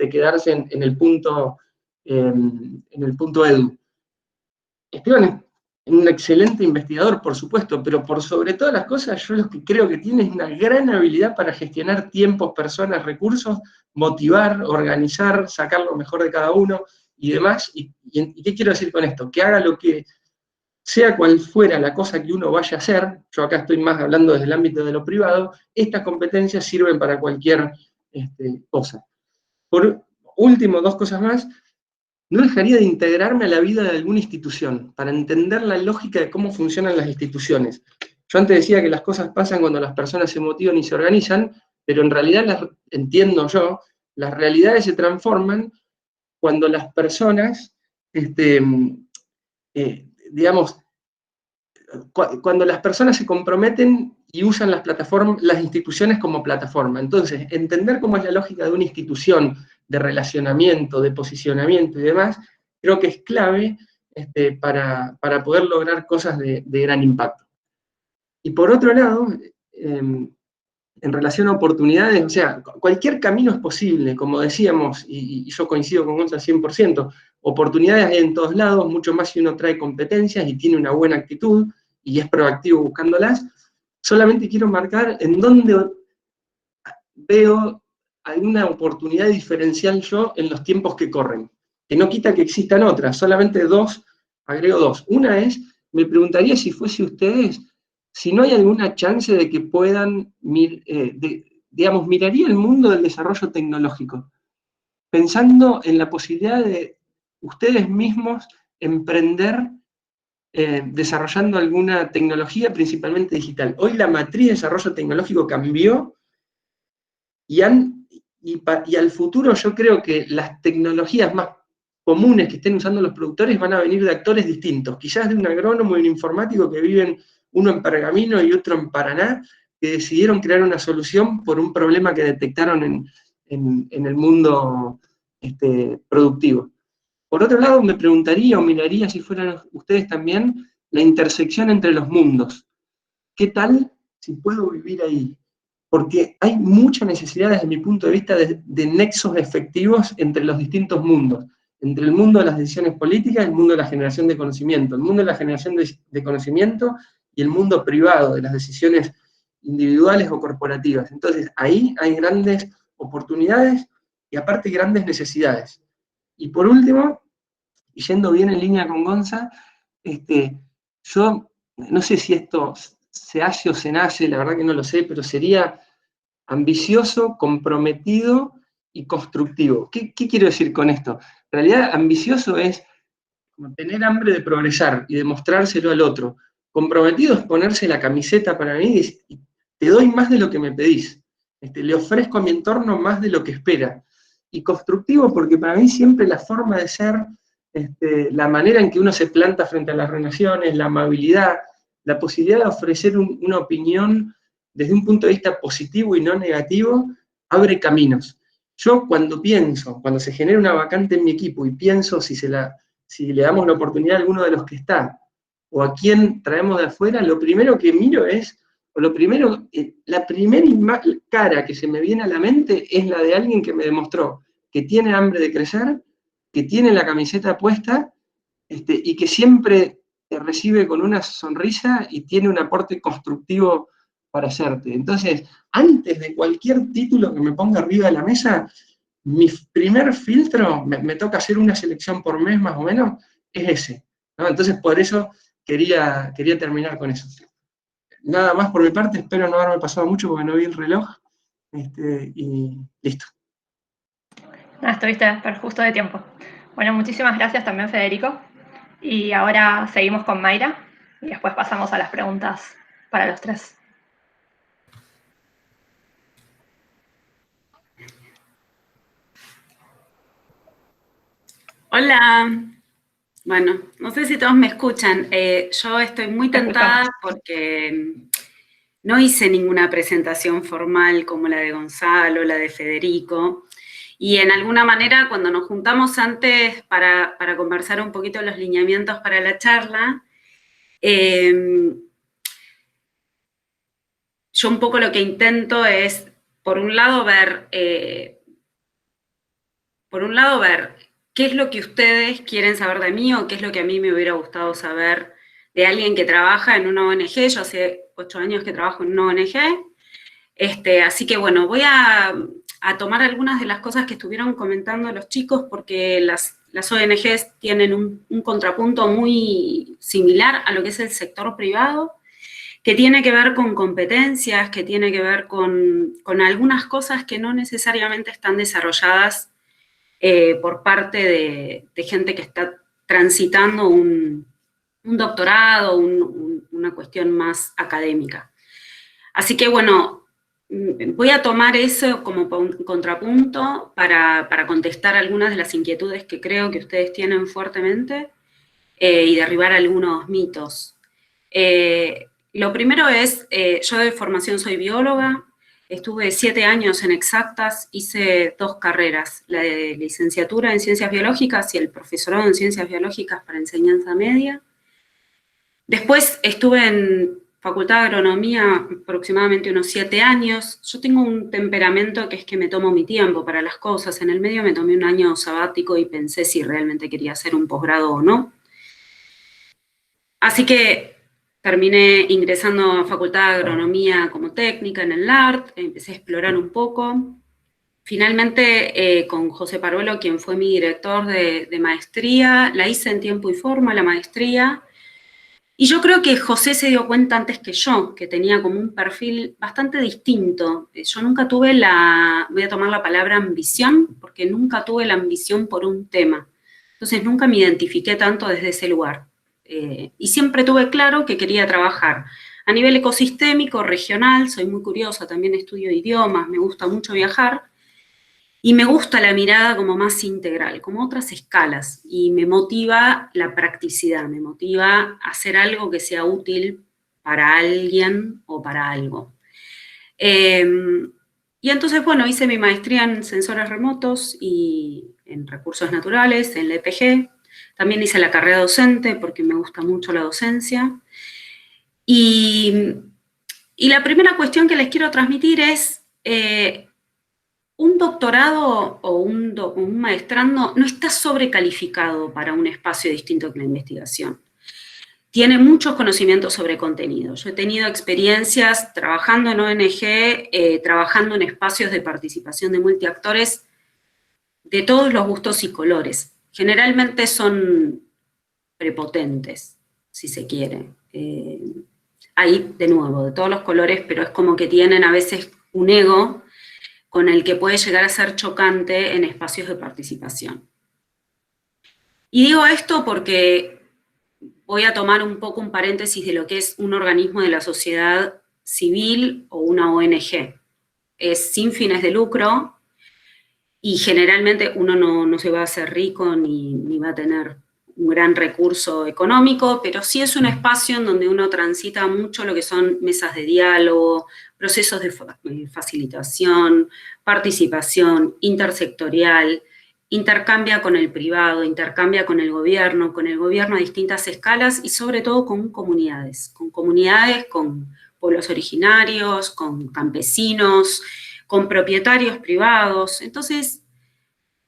quedarse en el punto edu. Esteban es un excelente investigador, por supuesto, pero por sobre todas las cosas, yo lo que creo que tiene es una gran habilidad para gestionar tiempos, personas, recursos, motivar, organizar, sacar lo mejor de cada uno y demás. ¿Y qué quiero decir con esto? Que haga lo que sea cual fuera la cosa que uno vaya a hacer, yo acá estoy más hablando desde el ámbito de lo privado, estas competencias sirven para cualquier cosa. Por último, 2 cosas más. No dejaría de integrarme a la vida de alguna institución, para entender la lógica de cómo funcionan las instituciones. Yo antes decía que las cosas pasan cuando las personas se motivan y se organizan, pero en realidad, entiendo yo, las realidades se transforman cuando las personas, digamos, cuando las personas se comprometen y usan las instituciones como plataforma. Entonces, entender cómo es la lógica de una institución, de relacionamiento, de posicionamiento y demás, creo que es clave para poder lograr cosas de gran impacto. Y por otro lado, en relación a oportunidades, o sea, cualquier camino es posible, como decíamos, y yo coincido con Gonza 100%, oportunidades hay en todos lados, mucho más si uno trae competencias y tiene una buena actitud y es proactivo buscándolas. Solamente quiero marcar en dónde veo alguna oportunidad diferencial yo en los tiempos que corren, que no quita que existan otras, solamente agrego 2. Una es, me preguntaría si fuese ustedes, si no hay alguna chance de que puedan, digamos, miraría el mundo del desarrollo tecnológico, pensando en la posibilidad de ustedes mismos emprender desarrollando alguna tecnología, principalmente digital. Hoy la matriz de desarrollo tecnológico cambió y al futuro yo creo que las tecnologías más comunes que estén usando los productores van a venir de actores distintos, quizás de un agrónomo y un informático que viven uno en Pergamino y otro en Paraná, que decidieron crear una solución por un problema que detectaron en el mundo productivo. Por otro lado, me preguntaría o miraría, si fueran ustedes también, la intersección entre los mundos. ¿Qué tal si puedo vivir ahí? Porque hay mucha necesidad desde mi punto de vista de nexos efectivos entre los distintos mundos, entre el mundo de las decisiones políticas y el mundo de la generación de conocimiento, el mundo de la generación de conocimiento y el mundo privado de las decisiones individuales o corporativas. Entonces, ahí hay grandes oportunidades y aparte grandes necesidades. Y por último, y yendo bien en línea con Gonza, yo no sé si esto se hace o se nace, la verdad que no lo sé, pero sería ambicioso, comprometido y constructivo. ¿Qué quiero decir con esto? En realidad, ambicioso es como tener hambre de progresar y demostrárselo al otro. Comprometido es ponerse la camiseta para mí y te doy más de lo que me pedís. Le ofrezco a mi entorno más de lo que espera. Y constructivo porque para mí siempre la forma de ser, la manera en que uno se planta frente a las relaciones, la amabilidad, la posibilidad de ofrecer una opinión desde un punto de vista positivo y no negativo, abre caminos. Yo cuando se genera una vacante en mi equipo y pienso si le damos la oportunidad a alguno de los que está, o a quién traemos de afuera, lo primero que miro es, la primera cara que se me viene a la mente es la de alguien que me demostró que tiene hambre de crecer, que tiene la camiseta puesta, y que siempre te recibe con una sonrisa y tiene un aporte constructivo para hacerte. Entonces, antes de cualquier título que me ponga arriba de la mesa, mi primer filtro, me toca hacer una selección por mes más o menos, es ese, ¿no? Entonces, por eso quería terminar con eso. Nada más por mi parte, espero no haberme pasado mucho porque no vi el reloj, y listo. Estuviste justo de tiempo. Bueno, muchísimas gracias también, Federico. Y ahora seguimos con Mayra y después pasamos a las preguntas para los tres. Hola. Bueno, no sé si todos me escuchan. Yo estoy muy tentada porque no hice ninguna presentación formal como la de Gonzalo, la de Federico. Y en alguna manera, cuando nos juntamos antes para conversar un poquito los lineamientos para la charla, yo un poco lo que intento es, por un lado, ver qué es lo que ustedes quieren saber de mí o qué es lo que a mí me hubiera gustado saber de alguien que trabaja en una ONG. Yo hace 8 años que trabajo en una ONG. Así que bueno, voy a tomar algunas de las cosas que estuvieron comentando los chicos porque las ONGs tienen un contrapunto muy similar a lo que es el sector privado, que tiene que ver con competencias, que tiene que ver con algunas cosas que no necesariamente están desarrolladas por parte de gente que está transitando un doctorado, una cuestión más académica. Así que bueno, voy a tomar eso como contrapunto para contestar algunas de las inquietudes que creo que ustedes tienen fuertemente y derribar algunos mitos. Lo primero es, yo de formación soy bióloga, estuve 7 años en Exactas, hice 2 carreras, la de licenciatura en Ciencias Biológicas y el profesorado en Ciencias Biológicas para enseñanza media. Después estuve en Facultad de Agronomía aproximadamente unos 7 años. Yo tengo un temperamento que es que me tomo mi tiempo para las cosas. En el medio me tomé un año sabático y pensé si realmente quería hacer un posgrado o no. Así que terminé ingresando a Facultad de Agronomía como técnica en el LART, empecé a explorar un poco. Finalmente, con José Paruelo, quien fue mi director de maestría, la hice en tiempo y forma, la maestría. Y yo creo que José se dio cuenta antes que yo, que tenía como un perfil bastante distinto. Yo nunca tuve voy a tomar la palabra ambición, porque nunca tuve la ambición por un tema. Entonces nunca me identifiqué tanto desde ese lugar. Y siempre tuve claro que quería trabajar a nivel ecosistémico, regional, soy muy curiosa, también estudio idiomas, me gusta mucho viajar, y me gusta la mirada como más integral, como otras escalas, y me motiva la practicidad, me motiva hacer algo que sea útil para alguien o para algo. Y entonces, bueno, hice mi maestría en sensores remotos y en recursos naturales, en la EPG. También hice la carrera docente porque me gusta mucho la docencia. Y la primera cuestión que les quiero transmitir es, un doctorado o un maestrando no está sobrecalificado para un espacio distinto que la investigación. Tiene muchos conocimientos sobre contenido. Yo he tenido experiencias trabajando en ONG, trabajando en espacios de participación de multiactores de todos los gustos y colores. Generalmente son prepotentes, si se quiere. Hay, de nuevo, de todos los colores, pero es como que tienen a veces un ego con el que puede llegar a ser chocante en espacios de participación. Y digo esto porque voy a tomar un poco un paréntesis de lo que es un organismo de la sociedad civil o una ONG. Es sin fines de lucro y generalmente uno no se va a hacer rico ni va a tener un gran recurso económico, pero sí es un espacio en donde uno transita mucho lo que son mesas de diálogo, procesos de facilitación, participación intersectorial, intercambia con el privado, intercambia con el gobierno a distintas escalas y sobre todo con comunidades, con pueblos originarios, con campesinos, con propietarios privados. Entonces,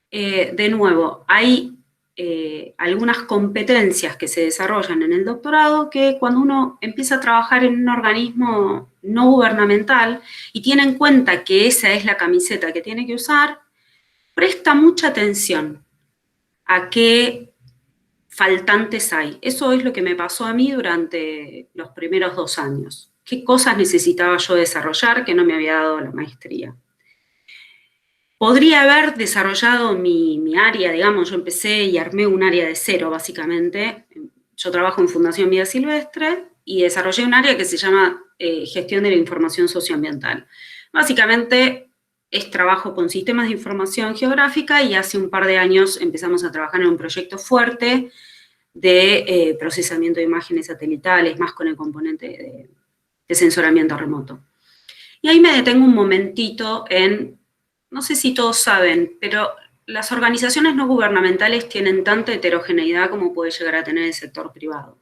de nuevo, hay algunas competencias que se desarrollan en el doctorado que cuando uno empieza a trabajar en un organismo no gubernamental y tiene en cuenta que esa es la camiseta que tiene que usar, presta mucha atención a qué faltantes hay. Eso es lo que me pasó a mí durante los primeros 2 años. ¿Qué cosas necesitaba yo desarrollar que no me había dado la maestría? Podría haber desarrollado mi área, digamos, yo empecé y armé un área de cero, básicamente. Yo trabajo en Fundación Vida Silvestre y desarrollé un área que se llama Gestión de la Información Socioambiental. Básicamente es trabajo con sistemas de información geográfica y hace un par de años empezamos a trabajar en un proyecto fuerte de procesamiento de imágenes satelitales, más con el componente de sensoramiento remoto. Y ahí me detengo un momentito en... No sé si todos saben, pero las organizaciones no gubernamentales tienen tanta heterogeneidad como puede llegar a tener el sector privado.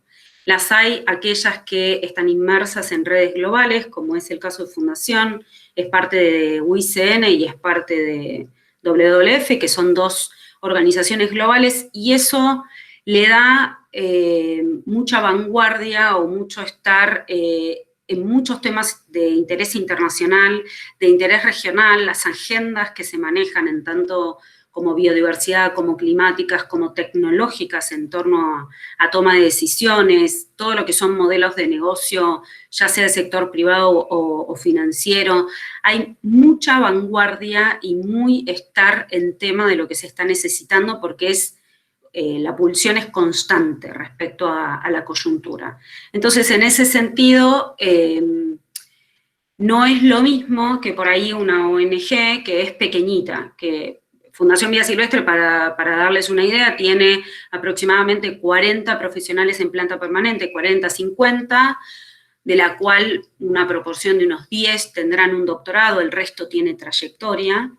Las hay aquellas que están inmersas en redes globales, como es el caso de Fundación, es parte de UICN y es parte de WWF, que son 2 organizaciones globales, y eso le da mucha vanguardia o mucho estar en muchos temas de interés internacional, de interés regional, las agendas que se manejan en tanto como biodiversidad, como climáticas, como tecnológicas en torno a toma de decisiones, todo lo que son modelos de negocio, ya sea del sector privado o financiero. Hay mucha vanguardia y muy estar en tema de lo que se está necesitando porque es la pulsión es constante respecto a la coyuntura. Entonces, en ese sentido, no es lo mismo que por ahí una ONG que es pequeñita, que Fundación Vida Silvestre, para darles una idea, tiene aproximadamente 40 profesionales en planta permanente, 40, 50, de la cual una proporción de unos 10 tendrán un doctorado, el resto tiene trayectoria,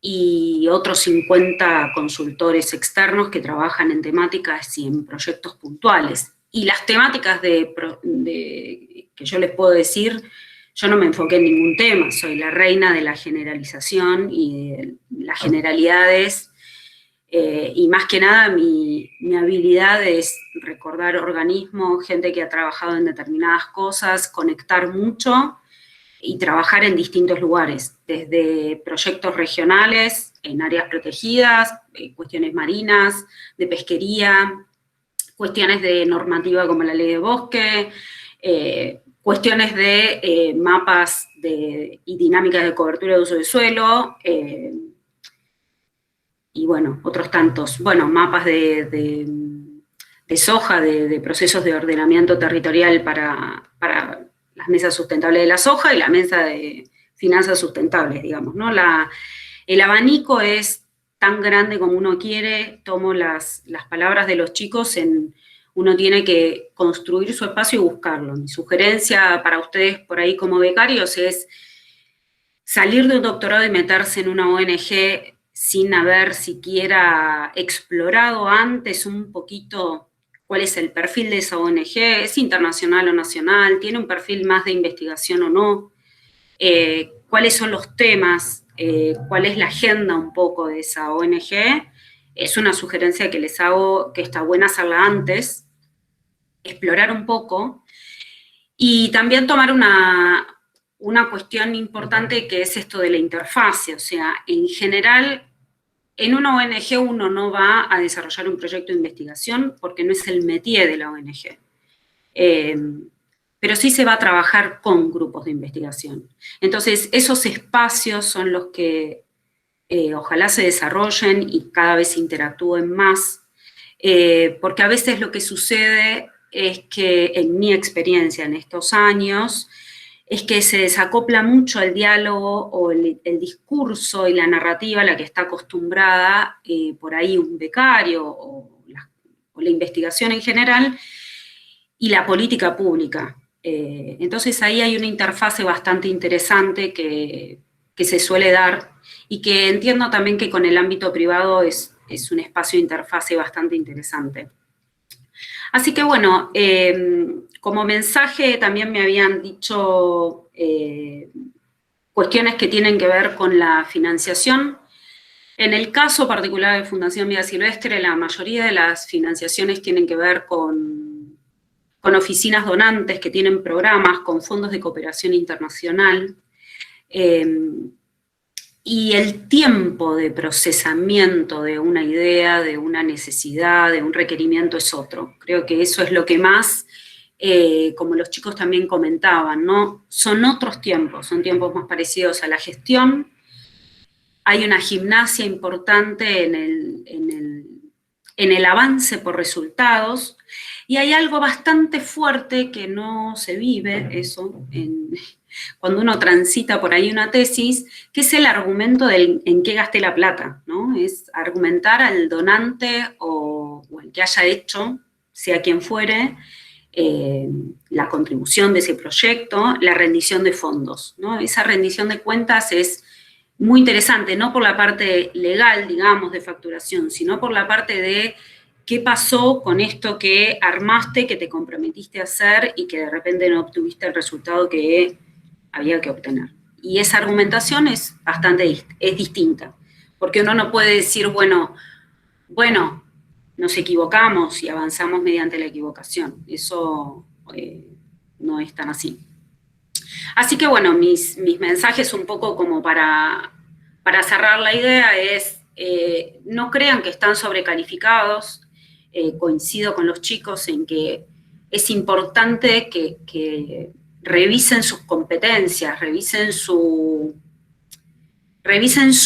y otros 50 consultores externos que trabajan en temáticas y en proyectos puntuales. Y las temáticas que yo les puedo decir, yo no me enfoqué en ningún tema, soy la reina de la generalización y de las generalidades, y más que nada mi habilidad es recordar organismos, gente que ha trabajado en determinadas cosas, conectar mucho, y trabajar en distintos lugares, desde proyectos regionales, en áreas protegidas, cuestiones marinas, de pesquería, cuestiones de normativa como la ley de bosque, cuestiones de mapas y dinámicas de cobertura de uso de suelo, y bueno, otros tantos, bueno, mapas de soja, de procesos de ordenamiento territorial para las mesas sustentables de la soja y la mesa de finanzas sustentables, digamos, ¿no? El abanico es tan grande como uno quiere, tomo las palabras de los chicos uno tiene que construir su espacio y buscarlo. Mi sugerencia para ustedes por ahí como becarios es salir de un doctorado y meterse en una ONG sin haber siquiera explorado antes un poquito cuál es el perfil de esa ONG, es internacional o nacional, tiene un perfil más de investigación o no, cuáles son los temas, cuál es la agenda un poco de esa ONG, es una sugerencia que les hago, que está buena hacerla antes, explorar un poco, y también tomar una cuestión importante que es esto de la interfase, o sea, en general, en una ONG uno no va a desarrollar un proyecto de investigación porque no es el métier de la ONG. pero sí se va a trabajar con grupos de investigación. Entonces, esos espacios son los que ojalá se desarrollen y cada vez interactúen más, porque a veces lo que sucede es que, en mi experiencia en estos años, es que se desacopla mucho el diálogo o el discurso y la narrativa a la que está acostumbrada por ahí un becario o la investigación en general, y la política pública. Entonces ahí hay una interfase bastante interesante que se suele dar, y que entiendo también que con el ámbito privado es un espacio de interfase bastante interesante. Así que bueno, como mensaje también me habían dicho cuestiones que tienen que ver con la financiación. En el caso particular de Fundación Vida Silvestre, la mayoría de las financiaciones tienen que ver con oficinas donantes que tienen programas, con fondos de cooperación internacional, y el tiempo de procesamiento de una idea, de una necesidad, de un requerimiento es otro. Creo que eso es lo que más, como los chicos también comentaban, ¿no? Son otros tiempos, son tiempos más parecidos a la gestión. Hay una gimnasia importante en el avance por resultados, y hay algo bastante fuerte que no se vive, eso, cuando uno transita por ahí una tesis, que es el argumento del en qué gasté la plata, ¿no? Es argumentar al donante o el que haya hecho, sea quien fuere, la contribución de ese proyecto, la rendición de fondos, ¿no? Esa rendición de cuentas es muy interesante, no por la parte legal, digamos, de facturación, sino por la parte de qué pasó con esto que armaste, que te comprometiste a hacer y que de repente no obtuviste el resultado que había que obtener. Y esa argumentación es distinta, porque uno no puede decir, bueno, nos equivocamos y avanzamos mediante la equivocación. Eso no es tan así. Así que bueno, mis mensajes un poco como para cerrar la idea es, no crean que están sobrecalificados. Coincido con los chicos en que es importante que revisen sus competencias, revisen su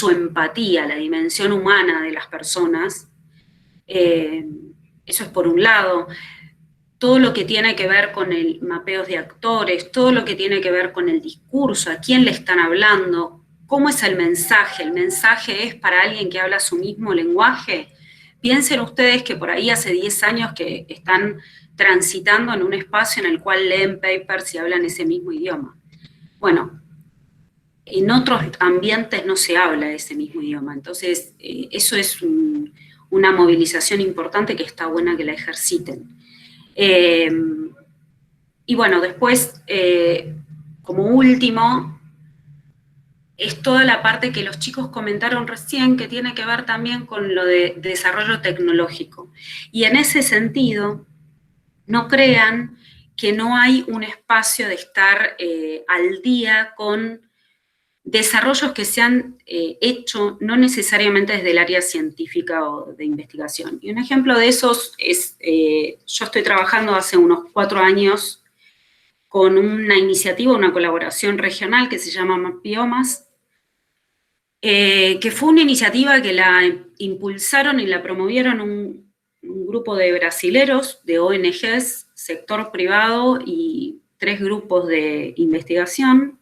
empatía, la dimensión humana de las personas. Eso es por un lado. Todo lo que tiene que ver con el mapeos de actores, todo lo que tiene que ver con el discurso, a quién le están hablando, cómo es el mensaje. ¿El mensaje es para alguien que habla su mismo lenguaje? Piensen ustedes que por ahí hace 10 años que están transitando en un espacio en el cual leen papers y hablan ese mismo idioma. Bueno, en otros ambientes no se habla ese mismo idioma, entonces eso es una movilización importante que está buena que la ejerciten. Y bueno, después, como último, es toda la parte que los chicos comentaron recién, que tiene que ver también con lo de desarrollo tecnológico. Y en ese sentido, no crean que no hay un espacio de estar al día con desarrollos que se han hecho no necesariamente desde el área científica o de investigación. Y un ejemplo de esos es, yo estoy trabajando hace unos 4 años con una iniciativa, una colaboración regional que se llama Mapbiomas, que fue una iniciativa que la impulsaron y la promovieron un grupo de brasileros, de ONGs, sector privado y 3 grupos de investigación.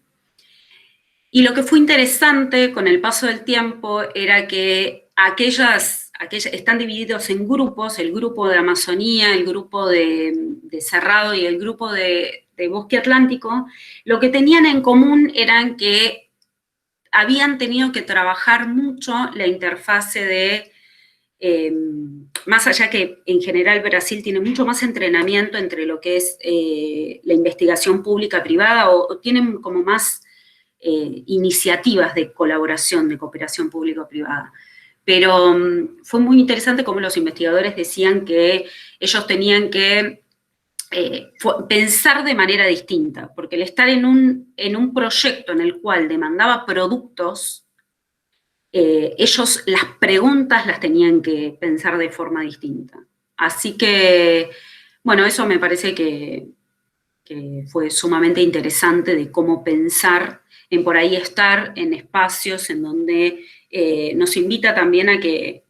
Y lo que fue interesante con el paso del tiempo era que aquellas están divididos en grupos, el grupo de Amazonía, el grupo de Cerrado y el grupo de Bosque Atlántico. Lo que tenían en común eran que habían tenido que trabajar mucho la interfase de, más allá que en general Brasil tiene mucho más entrenamiento entre lo que es la investigación pública-privada, o tienen como más iniciativas de colaboración, de cooperación público-privada. Pero fue muy interesante cómo los investigadores decían que ellos tenían que pensar de manera distinta, porque el estar en un proyecto en el cual demandaba productos, ellos las preguntas las tenían que pensar de forma distinta. Así que, bueno, eso me parece que que fue sumamente interesante de cómo pensar en por ahí estar en espacios en donde nos invita también a que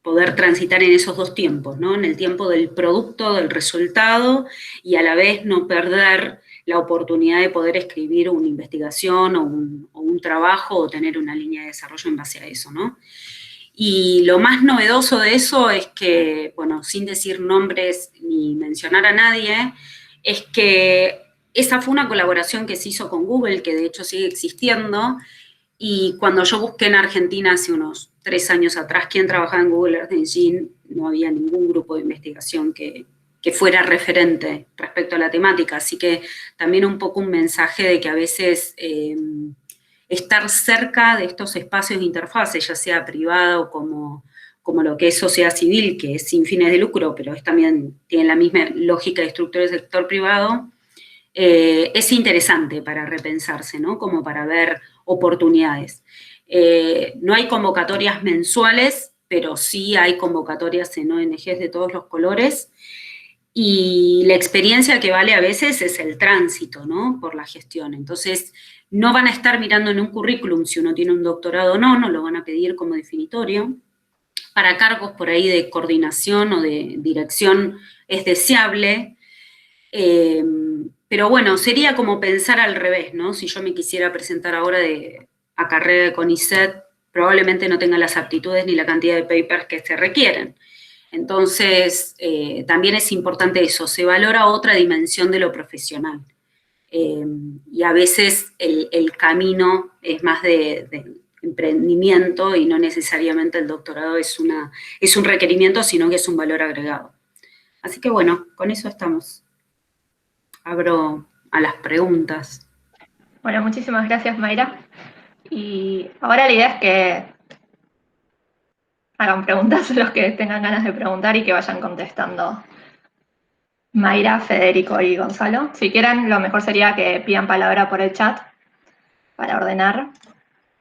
poder transitar en esos dos tiempos, ¿no? En el tiempo del producto, del resultado, y a la vez no perder la oportunidad de poder escribir una investigación o un trabajo o tener una línea de desarrollo en base a eso, ¿no? Y lo más novedoso de eso es que, bueno, sin decir nombres ni mencionar a nadie, es que esa fue una colaboración que se hizo con Google, que de hecho sigue existiendo, y cuando yo busqué en Argentina hace unos 3 años atrás quién trabajaba en Google Earth Engine, no había ningún grupo de investigación que fuera referente respecto a la temática, así que también un poco un mensaje de que a veces estar cerca de estos espacios de interfase, ya sea privado como lo que es sociedad civil, que es sin fines de lucro, pero también tiene la misma lógica de estructura del sector privado, es interesante para repensarse, ¿no? Como para ver oportunidades. No hay convocatorias mensuales, pero sí hay convocatorias en ONGs de todos los colores, y la experiencia que vale a veces es el tránsito, ¿no? Por la gestión. Entonces, no van a estar mirando en un currículum si uno tiene un doctorado o no, no lo van a pedir como definitorio. Para cargos por ahí de coordinación o de dirección es deseable, pero bueno, sería como pensar al revés, ¿no? Si yo me quisiera presentar ahora a carrera de CONICET, probablemente no tenga las aptitudes ni la cantidad de papers que se requieren. Entonces, también es importante eso, se valora otra dimensión de lo profesional. Y a veces el camino es más de emprendimiento y no necesariamente el doctorado es un requerimiento, sino que es un valor agregado. Así que bueno, con eso estamos. Abro a las preguntas. Bueno, muchísimas gracias, Mayra. Y ahora la idea es que hagan preguntas los que tengan ganas de preguntar y que vayan contestando Mayra, Federico y Gonzalo. Si quieren, lo mejor sería que pidan palabra por el chat para ordenar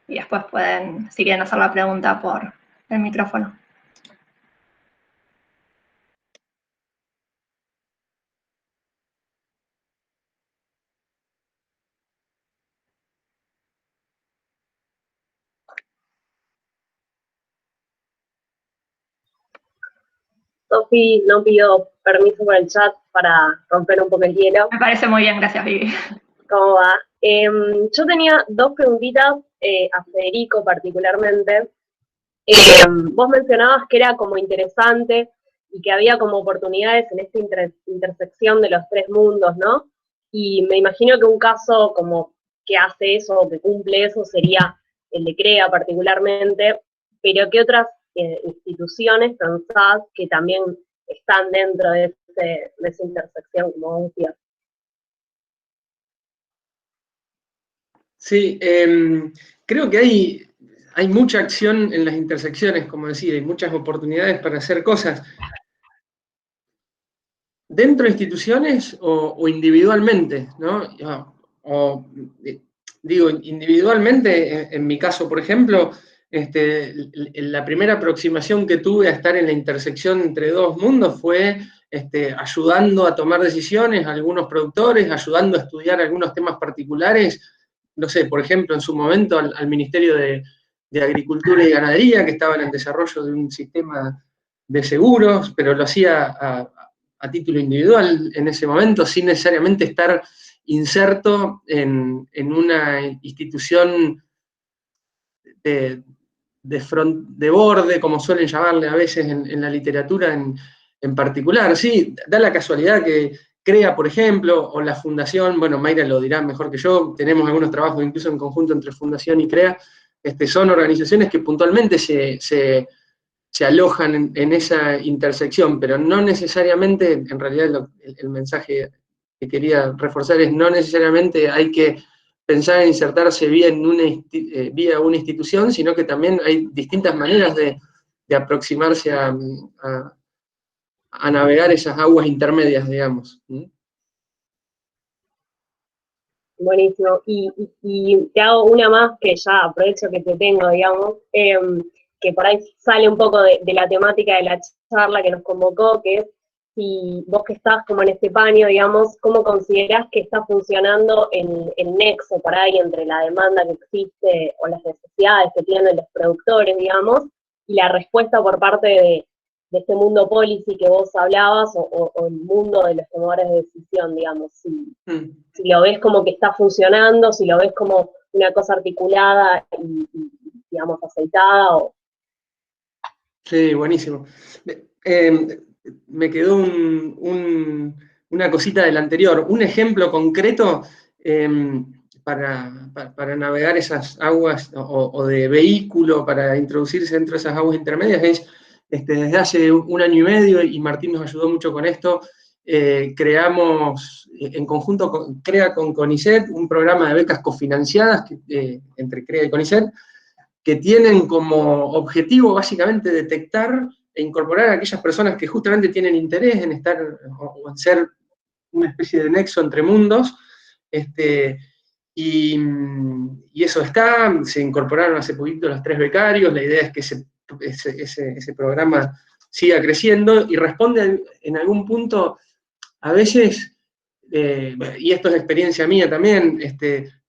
y después pueden, si quieren hacer la pregunta por el micrófono. Sofi no pidió permiso por el chat para romper un poco el hielo. Me parece muy bien, gracias, Vivi. ¿Cómo va? Yo tenía 2 preguntitas a Federico particularmente. Vos mencionabas que era como interesante y que había como oportunidades en esta intersección de los 3 mundos, ¿no? Y me imagino que un caso como que hace eso, o que cumple eso, sería el de CREA particularmente, pero ¿qué otras instituciones pensás que también están dentro de esa intersección, como vos decías? Sí, creo que hay mucha acción en las intersecciones, como decía, hay muchas oportunidades para hacer cosas. ¿Dentro de instituciones o individualmente? ¿No? Digo, individualmente, en mi caso, por ejemplo, la primera aproximación que tuve a estar en la intersección entre 2 mundos fue ayudando a tomar decisiones a algunos productores, ayudando a estudiar algunos temas particulares, no sé, por ejemplo, en su momento al Ministerio de Agricultura y Ganadería, que estaba en el desarrollo de un sistema de seguros, pero lo hacía a título individual en ese momento, sin necesariamente estar inserto en una institución de borde, como suelen llamarle a veces en la literatura en particular. Sí, da la casualidad que CREA, por ejemplo, o la Fundación, bueno, Mayra lo dirá mejor que yo, tenemos algunos trabajos incluso en conjunto entre Fundación y CREA, son organizaciones que puntualmente se alojan en esa intersección, pero no necesariamente, en realidad el mensaje que quería reforzar es no necesariamente hay que pensar en insertarse vía una institución, sino que también hay distintas maneras de aproximarse a navegar esas aguas intermedias, digamos. Buenísimo. Y te hago una más que ya aprovecho que te tengo, digamos, que por ahí sale un poco de la temática de la charla que nos convocó, que es si vos que estás como en este paño, digamos, ¿cómo considerás que está funcionando el nexo por ahí entre la demanda que existe o las necesidades que tienen los productores, digamos, y la respuesta por parte de este mundo policy que vos hablabas o el mundo de los tomadores de decisión, digamos, si lo ves como que está funcionando, si lo ves como una cosa articulada y digamos, aceitada o... Sí, buenísimo. Me quedó una cosita del anterior. Un ejemplo concreto para navegar esas aguas o de vehículo para introducirse dentro de esas aguas intermedias es, desde hace 1 año y medio, y Martín nos ayudó mucho con esto, creamos en conjunto con CREA con CONICET un programa de becas cofinanciadas entre CREA y CONICET, que tienen como objetivo básicamente detectar e incorporar a aquellas personas que justamente tienen interés en estar o en ser una especie de nexo entre mundos, y eso se incorporaron hace poquito los 3 becarios. La idea es que ese programa siga creciendo y responde en algún punto, a veces, y esto es experiencia mía también,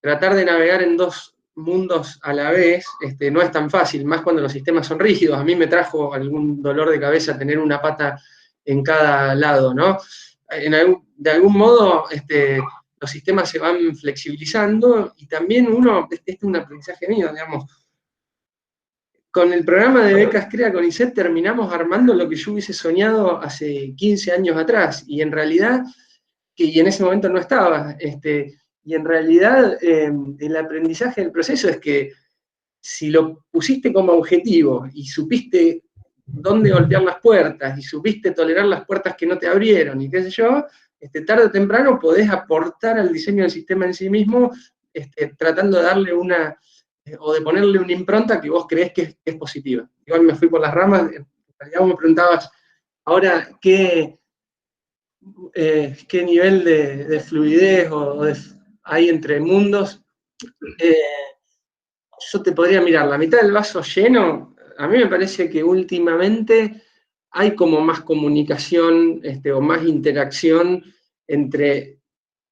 tratar de navegar en 2 mundos a la vez no es tan fácil, más cuando los sistemas son rígidos. A mí me trajo algún dolor de cabeza tener una pata en cada lado, ¿no? De algún modo, los sistemas se van flexibilizando y también este es un aprendizaje mío, digamos. Con el programa de becas CREA CONICET terminamos armando lo que yo hubiese soñado hace 15 años atrás, y en realidad, y en ese momento no estaba, y en realidad el aprendizaje del proceso es que si lo pusiste como objetivo y supiste dónde golpear las puertas y supiste tolerar las puertas que no te abrieron y qué sé yo, tarde o temprano podés aportar al diseño del sistema en sí mismo, tratando de darle o de ponerle una impronta que vos creés que es positiva. Igual me fui por las ramas. En realidad vos me preguntabas, ahora, qué nivel de fluidez hay entre mundos. Yo te podría mirar la mitad del vaso lleno. A mí me parece que últimamente hay como más comunicación o más interacción entre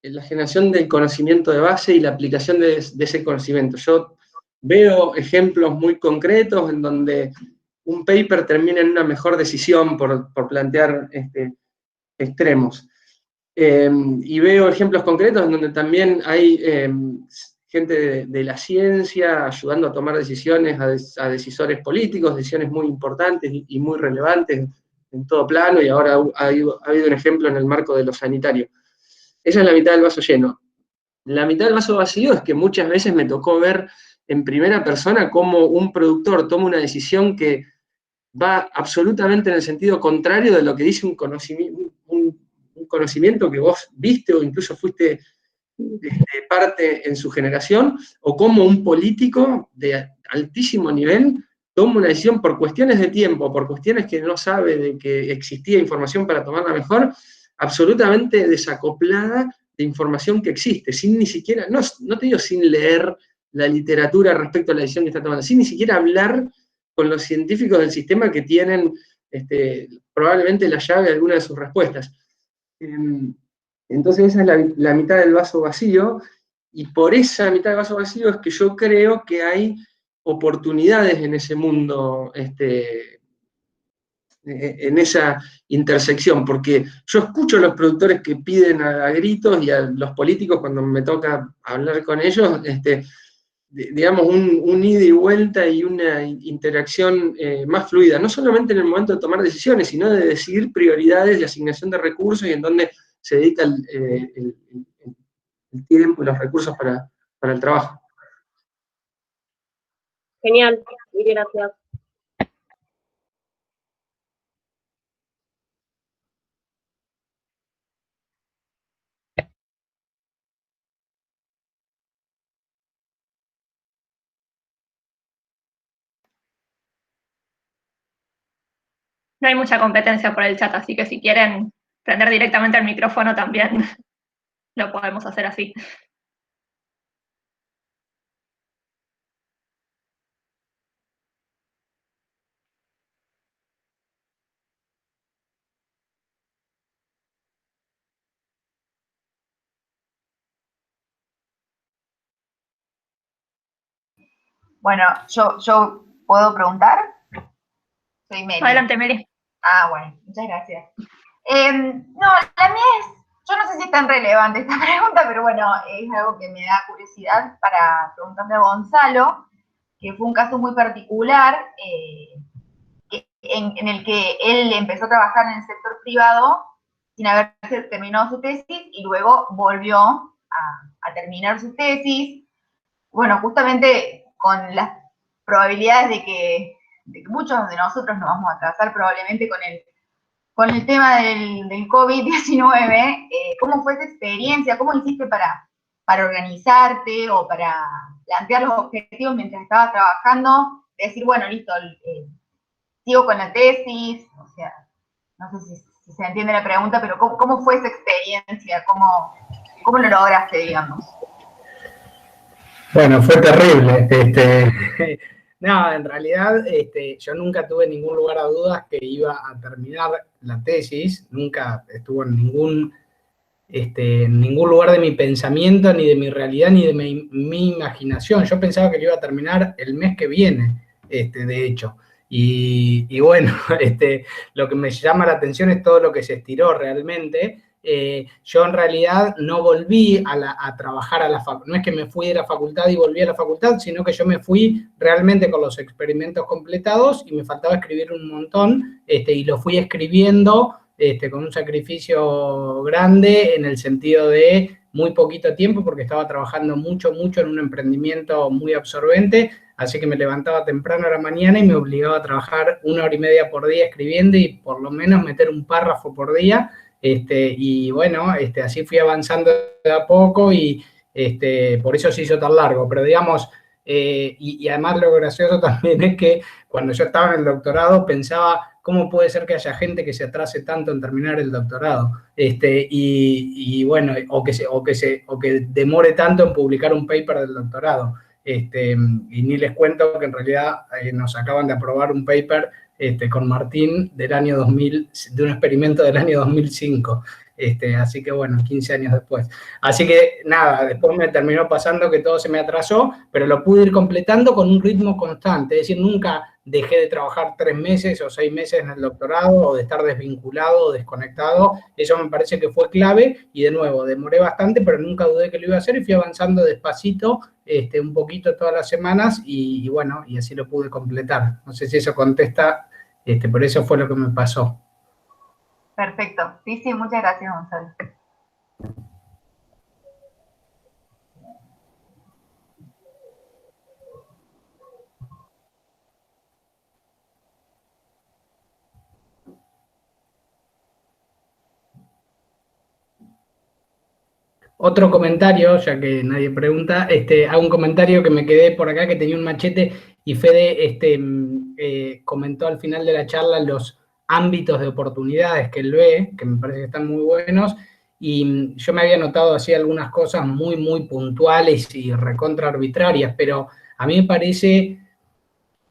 la generación del conocimiento de base y la aplicación de ese conocimiento. Yo veo ejemplos muy concretos en donde un paper termina en una mejor decisión por plantear extremos. Y veo ejemplos concretos en donde también hay gente de la ciencia ayudando a tomar decisiones a decisores políticos, decisiones muy importantes y muy relevantes en todo plano, y ahora ha habido un ejemplo en el marco de lo sanitario. Esa es la mitad del vaso lleno. La mitad del vaso vacío es que muchas veces me tocó ver en primera persona cómo un productor toma una decisión que va absolutamente en el sentido contrario de lo que dice un conocimiento que vos viste o incluso fuiste parte en su generación, o cómo un político de altísimo nivel toma una decisión por cuestiones de tiempo, por cuestiones que no sabe de que existía información para tomarla mejor, absolutamente desacoplada de información que existe, sin ni siquiera, no te digo sin leer la literatura respecto a la decisión que está tomando, sin ni siquiera hablar con los científicos del sistema que tienen probablemente la llave de alguna de sus respuestas. Entonces esa es la mitad del vaso vacío, y por esa mitad del vaso vacío es que yo creo que hay oportunidades en ese mundo, en esa intersección, porque yo escucho a los productores que piden a gritos, y a los políticos cuando me toca hablar con ellos, digamos, un ida y vuelta y una interacción más fluida, no solamente en el momento de tomar decisiones, sino de decidir prioridades de asignación de recursos y en dónde se dedica el tiempo y los recursos para el trabajo. Genial, mil gracias. No hay mucha competencia por el chat, así que si quieren prender directamente el micrófono también lo podemos hacer así. Bueno, yo puedo preguntar. Soy Meli. Adelante, Meli. Ah, bueno, muchas gracias. No, la mía es, yo no sé si es tan relevante esta pregunta, pero bueno, es algo que me da curiosidad para preguntarle a Gonzalo, que fue un caso muy particular, en el que él empezó a trabajar en el sector privado sin haber terminado su tesis y luego volvió a terminar su tesis. Bueno, justamente con las probabilidades de que muchos de nosotros nos vamos a casar probablemente con el tema del COVID-19, ¿cómo fue esa experiencia? ¿Cómo hiciste para organizarte o para plantear los objetivos mientras estabas trabajando? Decir, bueno, listo, sigo con la tesis, o sea, no sé si se entiende la pregunta, pero ¿cómo fue esa experiencia? ¿Cómo lo lograste, digamos? Bueno, fue terrible. No, en realidad yo nunca tuve ningún lugar a dudas que iba a terminar la tesis, nunca estuvo en ningún lugar de mi pensamiento, ni de mi realidad, ni de mi imaginación. Yo pensaba que lo iba a terminar el mes que viene, de hecho. Y bueno, lo que me llama la atención es todo lo que se estiró realmente. Yo en realidad no volví a trabajar a la facultad, no es que me fui de la facultad y volví a la facultad, sino que yo me fui realmente con los experimentos completados y me faltaba escribir un montón, y lo fui escribiendo con un sacrificio grande en el sentido de muy poquito tiempo, porque estaba trabajando mucho en un emprendimiento muy absorbente, así que me levantaba temprano a la mañana y me obligaba a trabajar 1 hora y media por día escribiendo y por lo menos meter un párrafo por día. Y bueno, así fui avanzando de a poco y por eso se hizo tan largo, pero digamos, y además lo gracioso también es que cuando yo estaba en el doctorado pensaba, ¿cómo puede ser que haya gente que se atrase tanto en terminar el doctorado? Y bueno, o que demore tanto en publicar un paper del doctorado. Y ni les cuento que en realidad nos acaban de aprobar un paper con Martín del año 2000, de un experimento del año 2005. Así que bueno, 15 años después. Así que nada, después me terminó pasando que todo se me atrasó, pero lo pude ir completando con un ritmo constante. Es decir, nunca dejé de trabajar 3 meses o 6 meses en el doctorado o de estar desvinculado o desconectado. Eso me parece que fue clave y de nuevo, demoré bastante, pero nunca dudé que lo iba a hacer y fui avanzando despacito, un poquito todas las semanas y bueno, y así lo pude completar. No sé si eso contesta, pero eso fue lo que me pasó. Perfecto. Sí, muchas gracias, Gonzalo. Otro comentario, ya que nadie pregunta, hago un comentario que me quedé por acá, que tenía un machete, y Fede comentó al final de la charla los ámbitos de oportunidades que él ve, que me parece que están muy buenos, y yo me había notado así algunas cosas muy puntuales y recontra arbitrarias, pero a mí me parece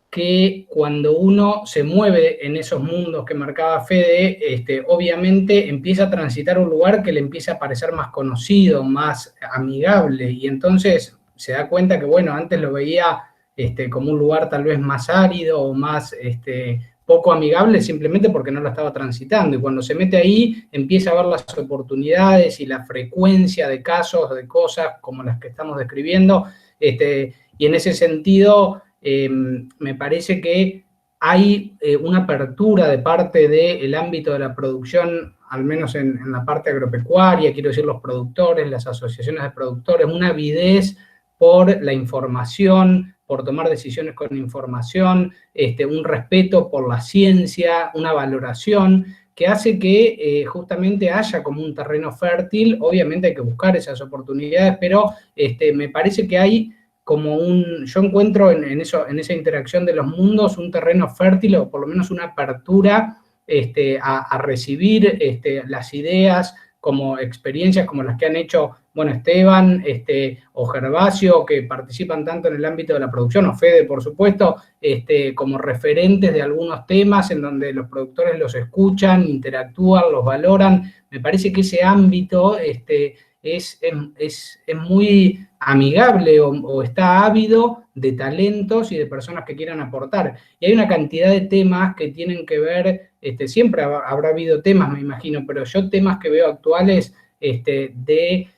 que cuando uno se mueve en esos mundos que marcaba Fede, obviamente empieza a transitar un lugar que le empieza a parecer más conocido, más amigable, y entonces se da cuenta que, bueno, antes lo veía como un lugar tal vez más árido o más poco amigable simplemente porque no lo estaba transitando, y cuando se mete ahí empieza a ver las oportunidades y la frecuencia de casos, de cosas como las que estamos describiendo, y en ese sentido me parece que hay una apertura de parte del ámbito de la producción, al menos en la parte agropecuaria, quiero decir los productores, las asociaciones de productores, una avidez por la información, por tomar decisiones con información, un respeto por la ciencia, una valoración que hace que justamente haya como un terreno fértil. Obviamente hay que buscar esas oportunidades, pero me parece que hay como yo encuentro en esa interacción de los mundos un terreno fértil o por lo menos una apertura a recibir las ideas como experiencias como las que han hecho, bueno, Esteban o Gervasio, que participan tanto en el ámbito de la producción, o Fede, por supuesto, como referentes de algunos temas en donde los productores los escuchan, interactúan, los valoran. Me parece que ese ámbito es muy amigable o está ávido de talentos y de personas que quieran aportar. Y hay una cantidad de temas que tienen que ver, siempre habrá habido temas, me imagino, pero yo temas que veo actuales de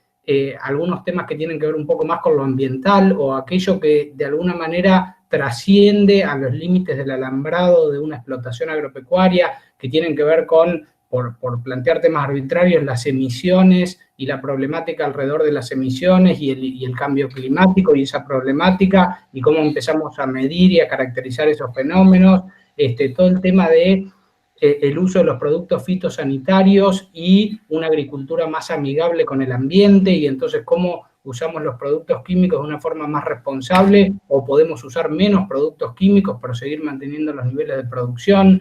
algunos temas que tienen que ver un poco más con lo ambiental o aquello que de alguna manera trasciende a los límites del alambrado de una explotación agropecuaria, que tienen que ver con, por plantear temas arbitrarios, las emisiones y la problemática alrededor de las emisiones y el cambio climático y esa problemática y cómo empezamos a medir y a caracterizar esos fenómenos, todo el tema de el uso de los productos fitosanitarios y una agricultura más amigable con el ambiente y entonces cómo usamos los productos químicos de una forma más responsable o podemos usar menos productos químicos pero seguir manteniendo los niveles de producción,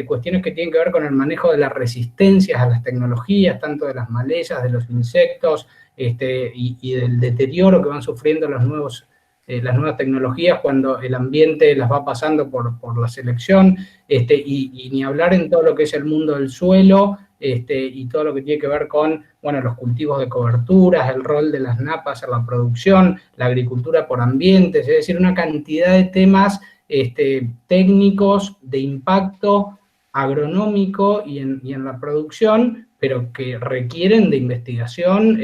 cuestiones que tienen que ver con el manejo de las resistencias a las tecnologías, tanto de las malezas, de los insectos y del deterioro que van sufriendo las nuevas tecnologías cuando el ambiente las va pasando por la selección, y ni hablar en todo lo que es el mundo del suelo, y todo lo que tiene que ver con, bueno, los cultivos de coberturas, el rol de las napas en la producción, la agricultura por ambientes, es decir, una cantidad de temas técnicos de impacto agronómico y en la producción, pero que requieren de investigación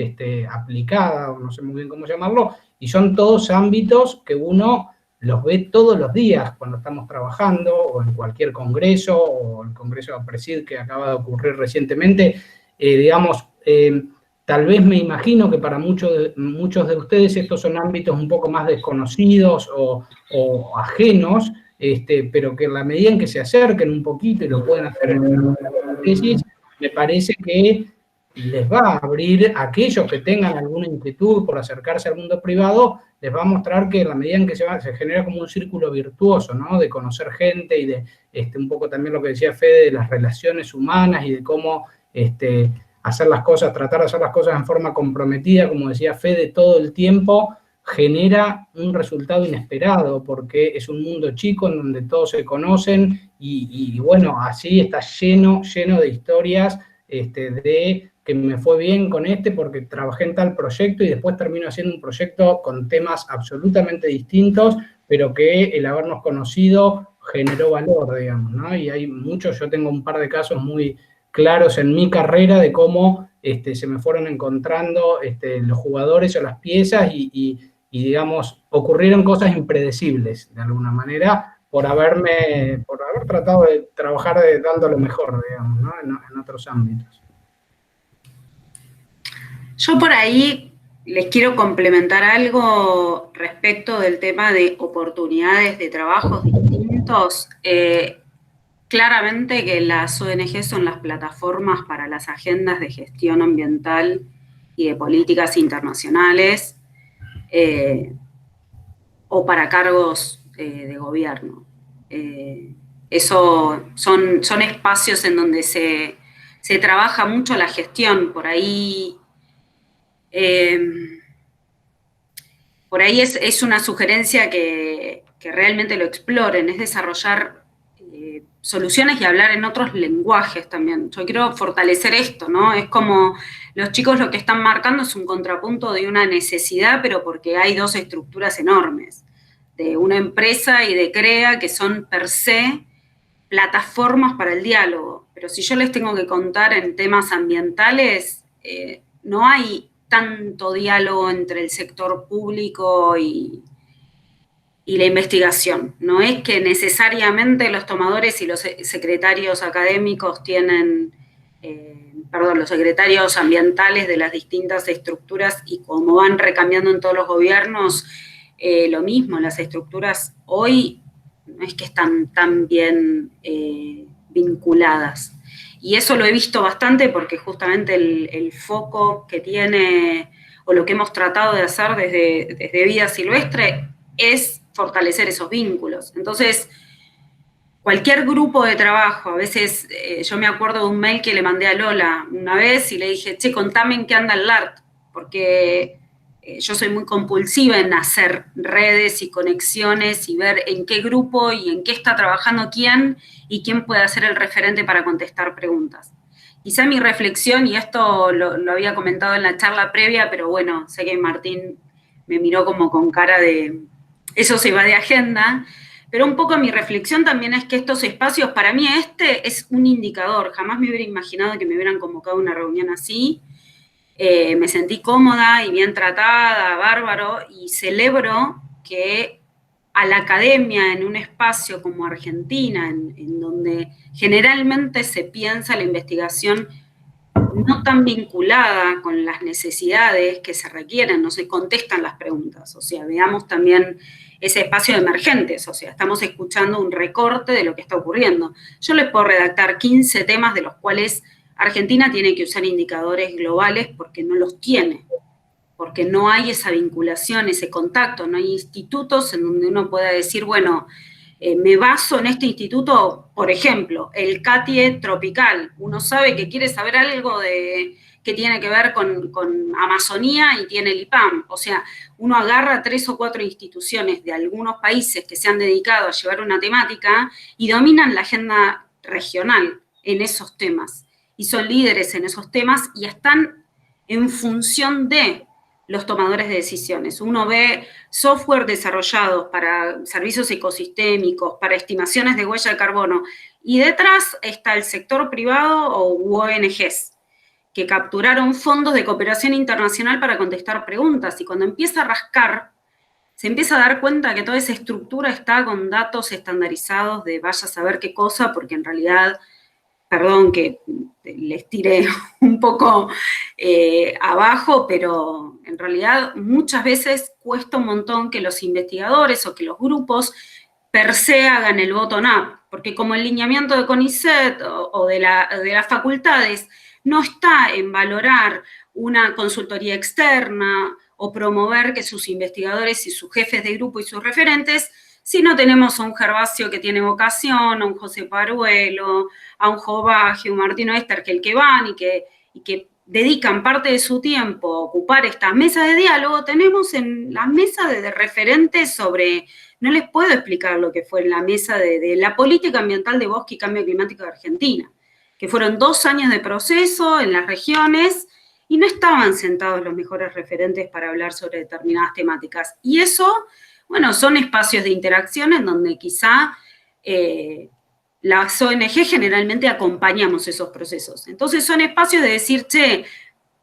aplicada, o no sé muy bien cómo llamarlo, y son todos ámbitos que uno los ve todos los días cuando estamos trabajando, o en cualquier congreso, o el congreso de APRESID que acaba de ocurrir recientemente, tal vez me imagino que para muchos de ustedes estos son ámbitos un poco más desconocidos o ajenos, pero que en la medida en que se acerquen un poquito y lo pueden hacer en la tesis, me parece que les va a abrir a aquellos que tengan alguna inquietud por acercarse al mundo privado, les va a mostrar que en la medida en que se genera como un círculo virtuoso, ¿no? De conocer gente y de un poco también lo que decía Fede, de las relaciones humanas y de cómo hacer las cosas, tratar de hacer las cosas en forma comprometida, como decía Fede, todo el tiempo, genera un resultado inesperado, porque es un mundo chico en donde todos se conocen y bueno, así está lleno de historias de que me fue bien con porque trabajé en tal proyecto y después termino haciendo un proyecto con temas absolutamente distintos, pero que el habernos conocido generó valor, digamos, ¿no? Y hay muchos, yo tengo un par de casos muy claros en mi carrera de cómo se me fueron encontrando los jugadores o las piezas y digamos, ocurrieron cosas impredecibles, de alguna manera, por haber tratado de trabajar dando lo mejor, digamos, ¿no? En otros ámbitos. Yo por ahí les quiero complementar algo respecto del tema de oportunidades de trabajos distintos. Claramente que las ONG son las plataformas para las agendas de gestión ambiental y de políticas internacionales, o para cargos de gobierno. Eso son espacios en donde se trabaja mucho la gestión, por ahí es una sugerencia que realmente lo exploren, es desarrollar soluciones y hablar en otros lenguajes también. Yo quiero fortalecer esto, ¿no? Es como los chicos lo que están marcando es un contrapunto de una necesidad, pero porque hay dos estructuras enormes, de una empresa y de CREA, que son per se plataformas para el diálogo. Pero si yo les tengo que contar en temas ambientales, no hay tanto diálogo entre el sector público y la investigación. No es que necesariamente los tomadores y los secretarios académicos tienen, los secretarios ambientales de las distintas estructuras, y como van recambiando en todos los gobiernos, lo mismo, las estructuras hoy no es que están tan bien vinculadas. Y eso lo he visto bastante porque justamente el foco que tiene, o lo que hemos tratado de hacer desde Vida Silvestre, es fortalecer esos vínculos. Entonces, cualquier grupo de trabajo, a veces yo me acuerdo de un mail que le mandé a Lola una vez y le dije, che, contame en qué anda el LART, porque yo soy muy compulsiva en hacer redes y conexiones y ver en qué grupo y en qué está trabajando quién y quién puede ser el referente para contestar preguntas. Quizá mi reflexión, y esto lo había comentado en la charla previa, pero bueno, sé que Martín me miró como con cara de, eso se va de agenda, pero un poco mi reflexión también es que estos espacios, para mí este es un indicador, jamás me hubiera imaginado que me hubieran convocado a una reunión así, me sentí cómoda y bien tratada, bárbaro, y celebro que a la academia en un espacio como Argentina, en donde generalmente se piensa la investigación no tan vinculada con las necesidades que se requieren, no se contestan las preguntas, o sea, veamos también ese espacio de emergentes, o sea, estamos escuchando un recorte de lo que está ocurriendo. Yo les puedo redactar 15 temas de los cuales Argentina tiene que usar indicadores globales porque no los tiene, porque no hay esa vinculación, ese contacto, no hay institutos en donde uno pueda decir, bueno, me baso en este instituto, por ejemplo, el CATIE Tropical. Uno sabe que quiere saber algo que tiene que ver con Amazonía y tiene el IPAM. O sea, uno agarra 3 o 4 instituciones de algunos países que se han dedicado a llevar una temática y dominan la agenda regional en esos temas. Y son líderes en esos temas y están en función de los tomadores de decisiones. Uno ve software desarrollados para servicios ecosistémicos, para estimaciones de huella de carbono, y detrás está el sector privado o ONGs, que capturaron fondos de cooperación internacional para contestar preguntas, y cuando empieza a rascar, se empieza a dar cuenta que toda esa estructura está con datos estandarizados de vaya a saber qué cosa, porque en realidad, perdón que les tiré un poco abajo, pero en realidad muchas veces cuesta un montón que los investigadores o que los grupos per se hagan el bottom-up, porque como el lineamiento de CONICET o de las facultades no está en valorar una consultoría externa o promover que sus investigadores y sus jefes de grupo y sus referentes, si no tenemos a un Gervasio que tiene vocación, a un José Paruelo, a un Jovaje, un Martino Ester, que van y que dedican parte de su tiempo a ocupar estas mesas de diálogo, tenemos en la mesa de referentes sobre, no les puedo explicar lo que fue en la mesa de la política ambiental de bosque y cambio climático de Argentina, que fueron 2 años de proceso en las regiones y no estaban sentados los mejores referentes para hablar sobre determinadas temáticas. Y eso, bueno, son espacios de interacción en donde quizá las ONG generalmente acompañamos esos procesos. Entonces son espacios de decir, che,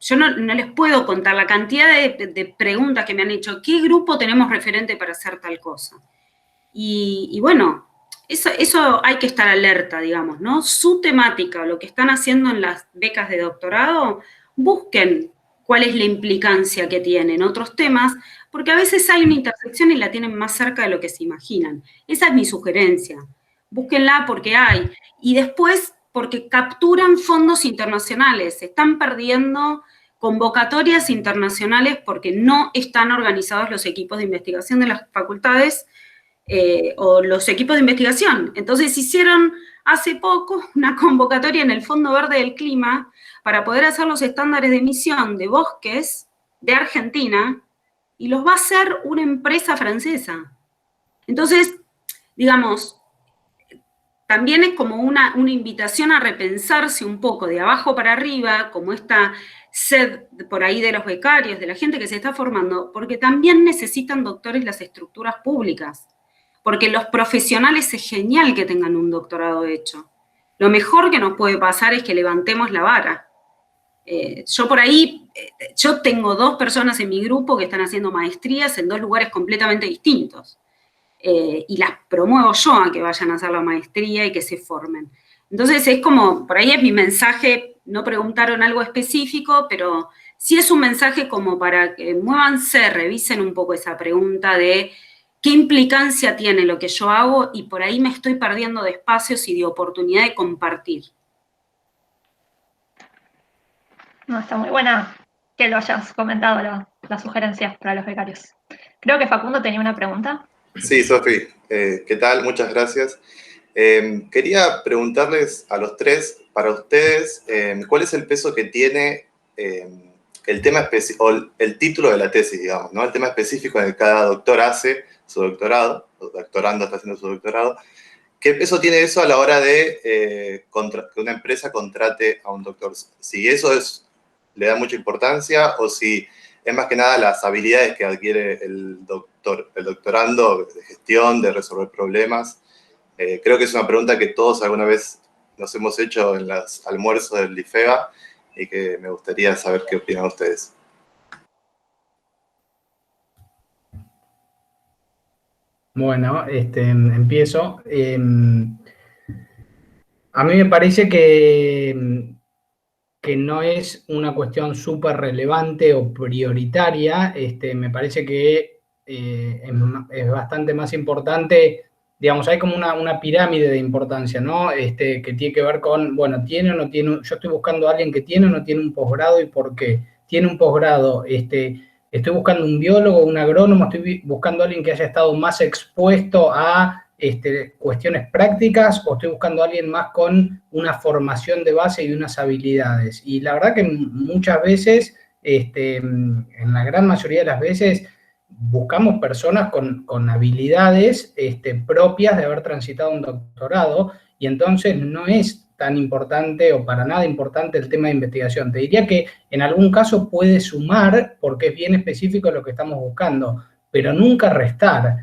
yo no les puedo contar la cantidad de preguntas que me han hecho, ¿qué grupo tenemos referente para hacer tal cosa? Y bueno, eso hay que estar alerta, digamos, ¿no? Su temática, lo que están haciendo en las becas de doctorado, busquen cuál es la implicancia que tienen otros temas, porque a veces hay una intersección y la tienen más cerca de lo que se imaginan. Esa es mi sugerencia. Búsquenla porque hay. Y después, porque capturan fondos internacionales. Se están perdiendo convocatorias internacionales porque no están organizados los equipos de investigación de las facultades o los equipos de investigación. Entonces hicieron hace poco una convocatoria en el Fondo Verde del Clima para poder hacer los estándares de emisión de bosques de Argentina, y los va a hacer una empresa francesa. Entonces, digamos, también es como una invitación a repensarse un poco de abajo para arriba, como esta sed por ahí de los becarios, de la gente que se está formando, porque también necesitan doctores las estructuras públicas, porque los profesionales es genial que tengan un doctorado hecho. Lo mejor que nos puede pasar es que levantemos la vara. Yo por ahí, yo tengo 2 personas en mi grupo que están haciendo maestrías en 2 lugares completamente distintos. Y las promuevo yo a que vayan a hacer la maestría y que se formen. Entonces es como, por ahí es mi mensaje, no preguntaron algo específico, pero sí es un mensaje como para que muévanse, revisen un poco esa pregunta de qué implicancia tiene lo que yo hago, y por ahí me estoy perdiendo de espacios y de oportunidad de compartir. No, está muy buena que lo hayas comentado, las sugerencias para los becarios. Creo que Facundo tenía una pregunta. Sí, Sofi, ¿qué tal? Muchas gracias. Quería preguntarles a los 3, para ustedes, ¿cuál es el peso que tiene el tema o el título de la tesis, digamos, ¿no? El tema específico en el que cada doctor hace su doctorado, o doctorando está haciendo su doctorado. ¿Qué peso tiene eso a la hora de que una empresa contrate a un doctor? Si eso le da mucha importancia, o si es más que nada las habilidades que adquiere el doctorando de gestión, de resolver problemas. Creo que es una pregunta que todos alguna vez nos hemos hecho en los almuerzos del IFEBA y que me gustaría saber qué opinan ustedes. Bueno, empiezo. A mí me parece que no es una cuestión súper relevante o prioritaria. Me parece que es bastante más importante, digamos, hay como una pirámide de importancia, ¿no? Que tiene que ver con, bueno, tiene o no tiene, yo estoy buscando a alguien que tiene o no tiene un posgrado y por qué. Tiene un posgrado, estoy buscando un biólogo, un agrónomo, estoy buscando a alguien que haya estado más expuesto a cuestiones prácticas, o estoy buscando a alguien más con una formación de base y unas habilidades. Y la verdad que muchas veces, en la gran mayoría de las veces, buscamos personas con habilidades propias de haber transitado un doctorado, y entonces no es tan importante o para nada importante el tema de investigación. Te diría que en algún caso puede sumar porque es bien específico lo que estamos buscando, pero nunca restar.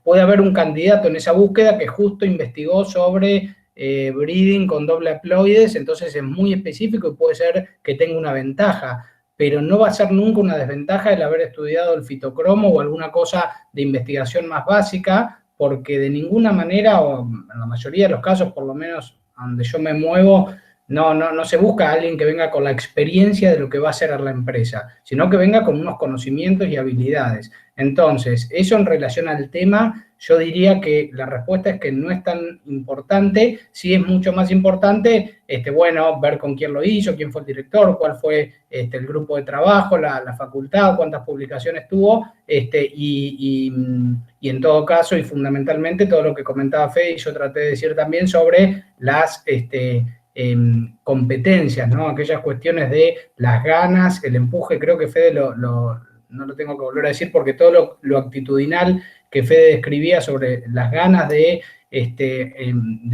Puede haber un candidato en esa búsqueda que justo investigó sobre breeding con doble haploides, entonces es muy específico y puede ser que tenga una ventaja, pero no va a ser nunca una desventaja el haber estudiado el fitocromo o alguna cosa de investigación más básica, porque de ninguna manera, o en la mayoría de los casos, por lo menos donde yo me muevo, no se busca a alguien que venga con la experiencia de lo que va a hacer la empresa, sino que venga con unos conocimientos y habilidades. Entonces, eso en relación al tema, yo diría que la respuesta es que no es tan importante. Sí es mucho más importante, bueno, ver con quién lo hizo, quién fue el director, cuál fue el grupo de trabajo, la facultad, cuántas publicaciones tuvo, y en todo caso, y fundamentalmente, todo lo que comentaba Fede, y yo traté de decir también sobre las competencias, ¿no? Aquellas cuestiones de las ganas, el empuje. Creo que Fede no lo tengo que volver a decir, porque todo lo actitudinal que Fede describía sobre las ganas de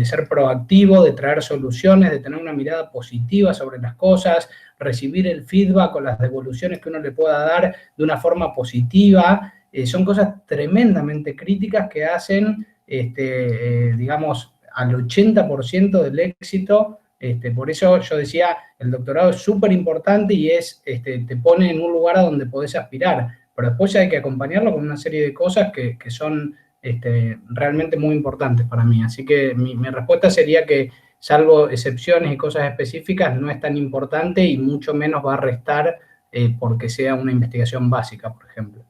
ser proactivo, de traer soluciones, de tener una mirada positiva sobre las cosas, recibir el feedback o las devoluciones que uno le pueda dar de una forma positiva, son cosas tremendamente críticas que hacen, digamos, al 80% del éxito. Por eso yo decía, el doctorado es súper importante y te pone en un lugar a donde podés aspirar, pero después hay que acompañarlo con una serie de cosas que son realmente muy importantes para mí. Así que mi respuesta sería que, salvo excepciones y cosas específicas, no es tan importante y mucho menos va a restar porque sea una investigación básica, por ejemplo.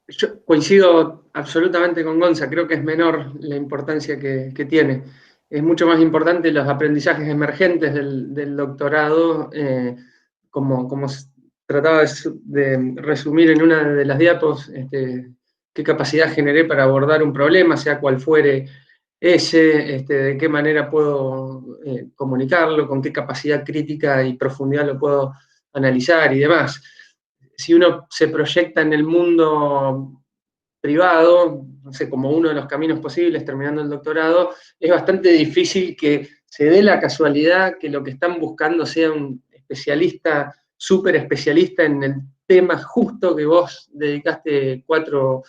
Yo coincido absolutamente con Gonza, creo que es menor la importancia que tiene. Es mucho más importante los aprendizajes emergentes del doctorado, como trataba de resumir en una de las diapos, qué capacidad generé para abordar un problema, sea cual fuere ese, de qué manera puedo comunicarlo, con qué capacidad crítica y profundidad lo puedo analizar y demás. Si uno se proyecta en el mundo privado, no sé, como uno de los caminos posibles terminando el doctorado, es bastante difícil que se dé la casualidad que lo que están buscando sea un especialista, súper especialista en el tema justo que vos dedicaste 4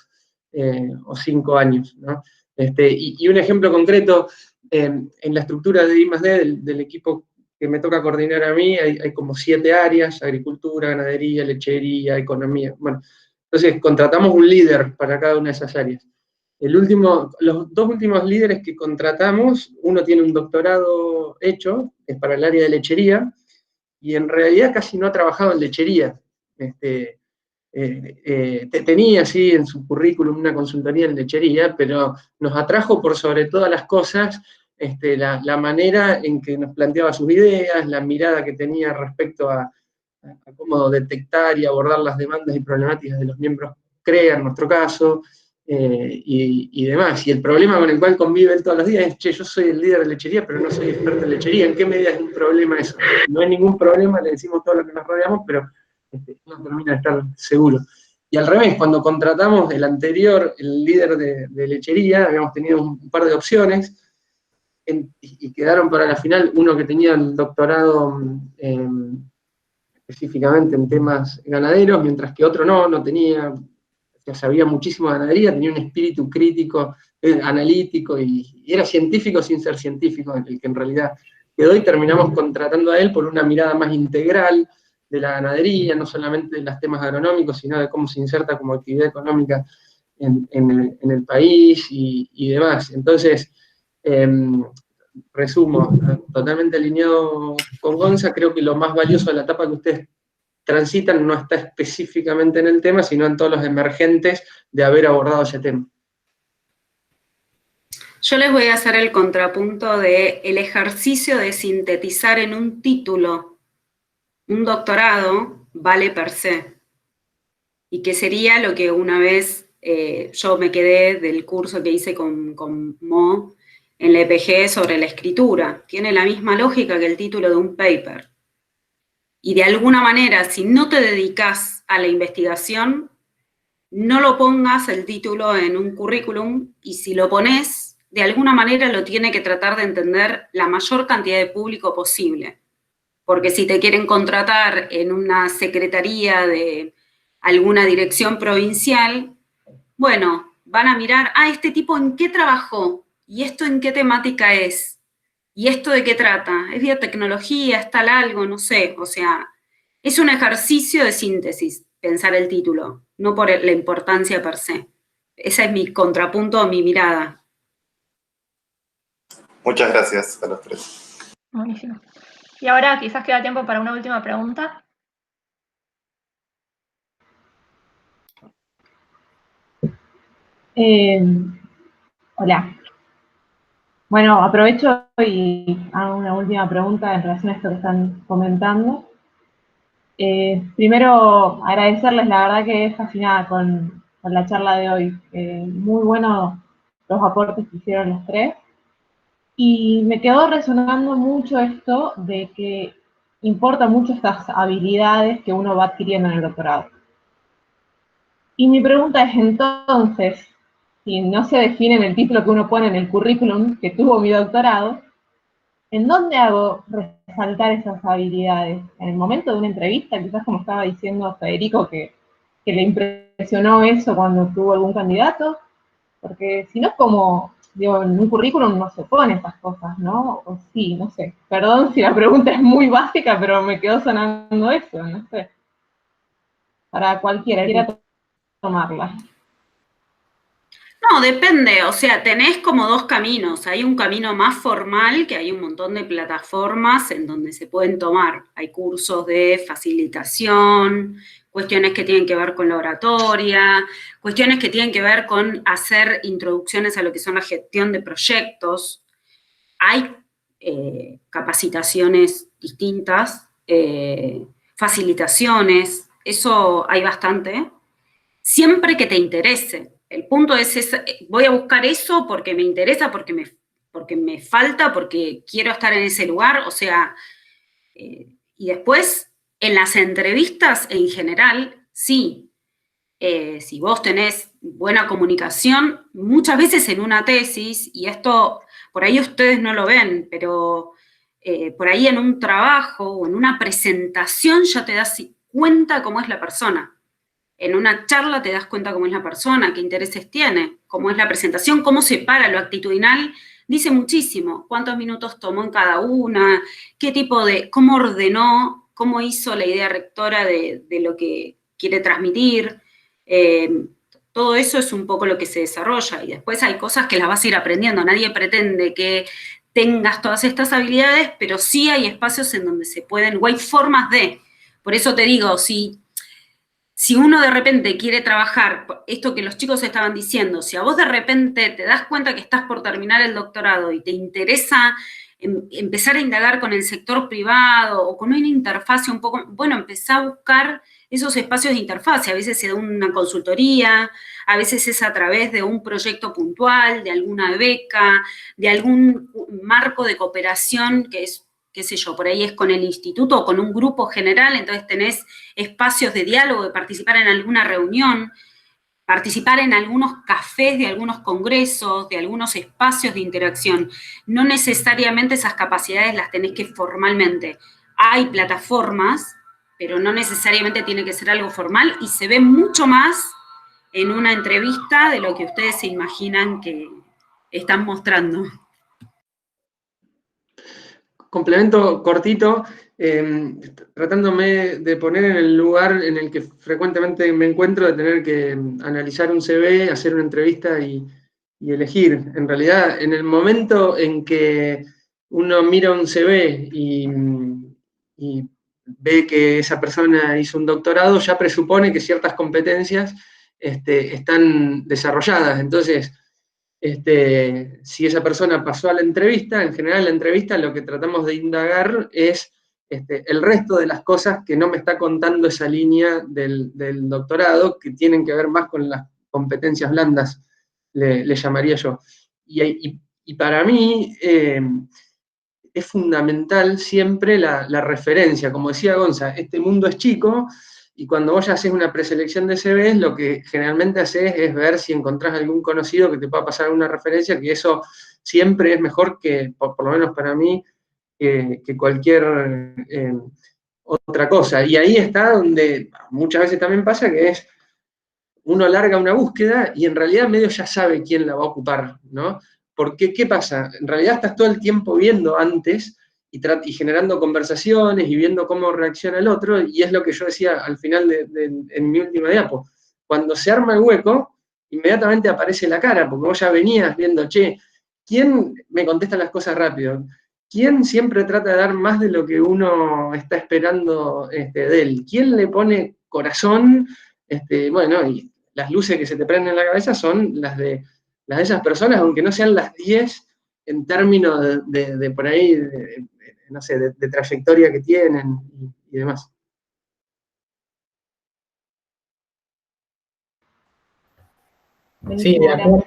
o 5 años, ¿no? Y un ejemplo concreto, en la estructura de I+D del equipo que me toca coordinar a mí, hay como 7 áreas: agricultura, ganadería, lechería, economía. Bueno, entonces contratamos un líder para cada una de esas áreas. Los 2 últimos líderes que contratamos, uno tiene un doctorado hecho, es para el área de lechería, y en realidad casi no ha trabajado en lechería. Tenía así en su currículum una consultoría en lechería, pero nos atrajo por sobre todas las cosas la manera en que nos planteaba sus ideas, la mirada que tenía respecto a cómo detectar y abordar las demandas y problemáticas de los miembros CREA, en nuestro caso, y demás. Y el problema con el cual convive él todos los días es: che, yo soy el líder de lechería, pero no soy experto en lechería. ¿En qué medida es un problema eso? No es ningún problema, le decimos todo lo que nos rodeamos, pero no termina de estar seguro. Y al revés, cuando contratamos el líder de lechería, habíamos tenido un par de opciones, y quedaron para la final uno que tenía el doctorado específicamente en temas ganaderos, mientras que otro no tenía, o sea, sabía muchísimo de ganadería, tenía un espíritu crítico, analítico, y era científico sin ser científico, el que en realidad quedó, y terminamos contratando a él por una mirada más integral de la ganadería, no solamente de los temas agronómicos, sino de cómo se inserta como actividad económica en el país y demás. Entonces, resumo, totalmente alineado con Gonza, creo que lo más valioso de la etapa que ustedes transitan no está específicamente en el tema, sino en todos los emergentes de haber abordado ese tema. Yo les voy a hacer el contrapunto de el ejercicio de sintetizar en un título un doctorado vale per se, y que sería lo que una vez yo me quedé del curso que hice con Mo en la EPG sobre la escritura. Tiene la misma lógica que el título de un paper. Y de alguna manera, si no te dedicas a la investigación, no lo pongas el título en un currículum, y si lo pones, de alguna manera lo tiene que tratar de entender la mayor cantidad de público posible. Porque si te quieren contratar en una secretaría de alguna dirección provincial, bueno, van a mirar, este tipo en qué trabajó, y esto en qué temática es, y esto de qué trata, es biotecnología, es tal algo, no sé, o sea, es un ejercicio de síntesis, pensar el título, no por la importancia per se. Ese es mi contrapunto, mi mirada. Muchas gracias a los tres. Buenísimo. Y ahora quizás queda tiempo para una última pregunta. Hola. Bueno, aprovecho y hago una última pregunta en relación a esto que están comentando. Primero, agradecerles, la verdad que es fascinada con la charla de hoy. Muy buenos los aportes que hicieron los tres. Y me quedó resonando mucho esto de que importa mucho estas habilidades que uno va adquiriendo en el doctorado. Y mi pregunta es entonces, si no se define en el título que uno pone en el currículum que tuvo mi doctorado, ¿en dónde hago resaltar esas habilidades? ¿En el momento de una entrevista? Quizás como estaba diciendo Federico, que le impresionó eso cuando tuvo algún candidato, porque si no, como, digo, en un currículum no se ponen esas cosas, ¿no? O sí, no sé. Perdón si la pregunta es muy básica, pero me quedó sonando eso, no sé. Para cualquiera, quiera tomarla. No, depende, o sea, tenés como dos caminos. Hay un camino más formal, que hay un montón de plataformas en donde se pueden tomar. Hay cursos de facilitación, cuestiones que tienen que ver con la oratoria, cuestiones que tienen que ver con hacer introducciones a lo que son la gestión de proyectos. Hay capacitaciones distintas, facilitaciones, eso hay bastante. Siempre que te interese. El punto es, voy a buscar eso porque me interesa, porque me falta, porque quiero estar en ese lugar, o sea, y después, en las entrevistas en general, sí, si vos tenés buena comunicación, muchas veces en una tesis, y esto, por ahí ustedes no lo ven, pero por ahí en un trabajo o en una presentación ya te das cuenta cómo es la persona. En una charla te das cuenta cómo es la persona, qué intereses tiene, cómo es la presentación, cómo se para lo actitudinal, dice muchísimo, cuántos minutos tomó en cada una, qué tipo de, cómo ordenó, cómo hizo la idea rectora de lo que quiere transmitir. Todo eso es un poco lo que se desarrolla, y después hay cosas que las vas a ir aprendiendo. Nadie pretende que tengas todas estas habilidades, pero sí hay espacios en donde se pueden, o hay formas de. Por eso te digo, si uno de repente quiere trabajar, esto que los chicos estaban diciendo, si a vos de repente te das cuenta que estás por terminar el doctorado y te interesa empezar a indagar con el sector privado o con una interfase un poco, bueno, empezá a buscar esos espacios de interfase. A veces se da una consultoría, a veces es a través de un proyecto puntual, de alguna beca, de algún marco de cooperación que es, qué sé yo, por ahí es con el instituto o con un grupo general, entonces tenés espacios de diálogo, de participar en alguna reunión, participar en algunos cafés de algunos congresos, de algunos espacios de interacción. No necesariamente esas capacidades las tenés que formalmente. Hay plataformas, pero no necesariamente tiene que ser algo formal, y se ve mucho más en una entrevista de lo que ustedes se imaginan que están mostrando. Complemento cortito, tratándome de poner en el lugar en el que frecuentemente me encuentro, de tener que analizar un CV, hacer una entrevista y elegir. En realidad, en el momento en que uno mira un CV y ve que esa persona hizo un doctorado, ya presupone que ciertas competencias están desarrolladas. Entonces, si esa persona pasó a la entrevista, en general en la entrevista lo que tratamos de indagar es el resto de las cosas que no me está contando esa línea del doctorado, que tienen que ver más con las competencias blandas, le llamaría yo. Y para mí es fundamental siempre la referencia. Como decía Gonza, este mundo es chico, y cuando vos ya haces una preselección de CVs, lo que generalmente haces es ver si encontrás algún conocido que te pueda pasar una referencia, que eso siempre es mejor que, por lo menos para mí, que cualquier otra cosa. Y ahí está donde muchas veces también pasa que es, uno larga una búsqueda y en realidad medio ya sabe quién la va a ocupar, ¿no? Porque, ¿qué pasa? En realidad estás todo el tiempo viendo antes y generando conversaciones y viendo cómo reacciona el otro, y es lo que yo decía al final en mi última diapo. Cuando se arma el hueco, inmediatamente aparece la cara, porque vos ya venías viendo, che, ¿quién me contesta las cosas rápido? ¿Quién siempre trata de dar más de lo que uno está esperando de él? ¿Quién le pone corazón? Bueno, y las luces que se te prenden en la cabeza son las de esas personas, aunque no sean las 10 en términos de por ahí, no sé, de trayectoria que tienen y demás. Sí, de acuerdo,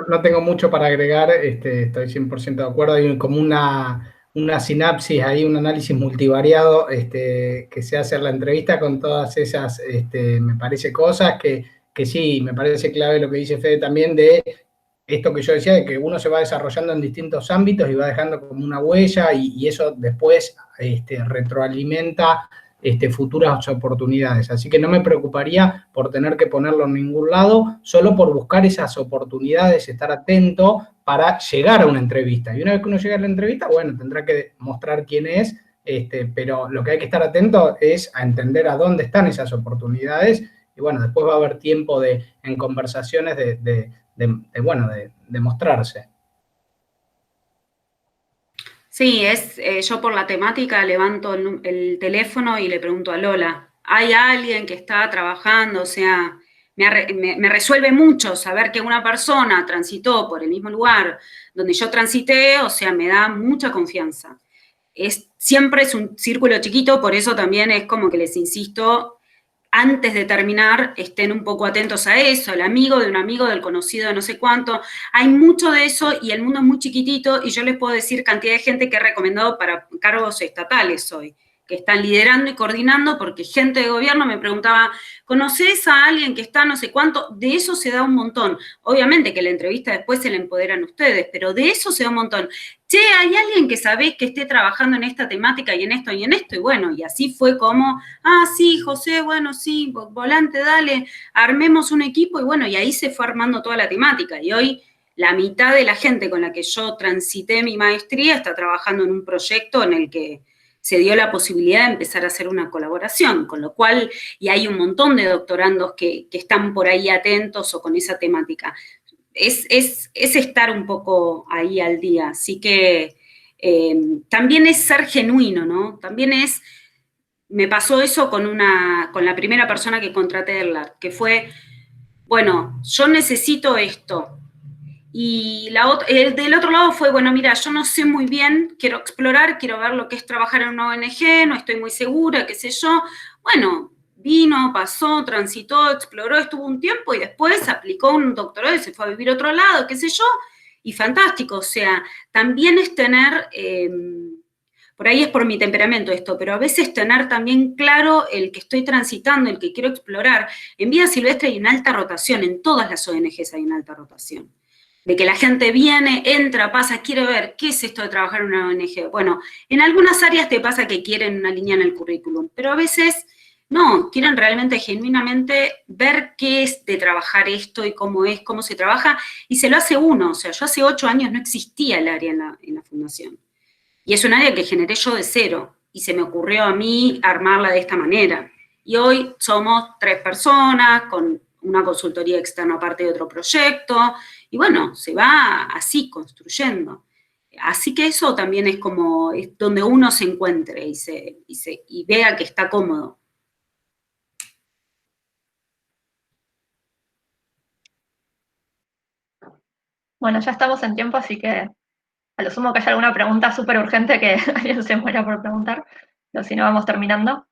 no tengo mucho para agregar, estoy 100% de acuerdo, hay como una sinapsis ahí, un análisis multivariado que se hace en la entrevista con todas esas, me parece, cosas que sí, me parece clave lo que dice Fede también de esto que yo decía, de que uno se va desarrollando en distintos ámbitos y va dejando como una huella y eso después retroalimenta futuras oportunidades. Así que no me preocuparía por tener que ponerlo en ningún lado, solo por buscar esas oportunidades, estar atento para llegar a una entrevista. Y una vez que uno llega a la entrevista, bueno, tendrá que mostrar quién es, pero lo que hay que estar atento es a entender a dónde están esas oportunidades. Y bueno, después va a haber tiempo en conversaciones de mostrarse. Sí, yo por la temática levanto el teléfono y le pregunto a Lola, ¿hay alguien que está trabajando? O sea, me resuelve mucho saber que una persona transitó por el mismo lugar donde yo transité, o sea, me da mucha confianza. Siempre es un círculo chiquito, por eso también es como que les insisto, antes de terminar, estén un poco atentos a eso, el amigo de un amigo, del conocido de no sé cuánto. Hay mucho de eso y el mundo es muy chiquitito y yo les puedo decir cantidad de gente que he recomendado para cargos estatales hoy, que están liderando y coordinando, porque gente de gobierno me preguntaba, ¿conoces a alguien que está no sé cuánto? De eso se da un montón. Obviamente que la entrevista después se la empoderan ustedes, pero de eso se da un montón. Che, ¿hay alguien que sabés que esté trabajando en esta temática y en esto y en esto? Y bueno, y así fue como, sí, José, bueno, sí, volante, dale, armemos un equipo, y bueno, y ahí se fue armando toda la temática. Y hoy la mitad de la gente con la que yo transité mi maestría está trabajando en un proyecto en el que se dio la posibilidad de empezar a hacer una colaboración, con lo cual, y hay un montón de doctorandos que están por ahí atentos o con esa temática. Es estar un poco ahí al día, así que también es ser genuino, ¿no? También me pasó eso con la primera persona que contraté del LAR, que fue, bueno, yo necesito esto. Y del otro lado fue, bueno, mira, yo no sé muy bien, quiero explorar, quiero ver lo que es trabajar en una ONG, no estoy muy segura, qué sé yo. Bueno, vino, pasó, transitó, exploró, estuvo un tiempo y después aplicó un doctorado y se fue a vivir a otro lado, qué sé yo, y fantástico. O sea, también es tener, por ahí es por mi temperamento esto, pero a veces tener también claro el que estoy transitando, el que quiero explorar. En Vida Silvestre hay una alta rotación, en todas las ONGs hay una alta rotación. De que la gente viene, entra, pasa, quiere ver qué es esto de trabajar en una ONG. Bueno, en algunas áreas te pasa que quieren una línea en el currículum, pero a veces No, quieren realmente, genuinamente, ver qué es de trabajar esto y cómo es, cómo se trabaja, y se lo hace uno. O sea, yo hace 8 años no existía el área en la fundación. Y es un área que generé yo de cero, y se me ocurrió a mí armarla de esta manera. Y hoy somos 3 personas, con una consultoría externa aparte de otro proyecto, y bueno, se va así construyendo. Así que eso también es como, es donde uno se encuentre y vea que está cómodo. Bueno, ya estamos en tiempo, así que a lo sumo que haya alguna pregunta súper urgente que alguien se muera por preguntar, pero si no vamos terminando.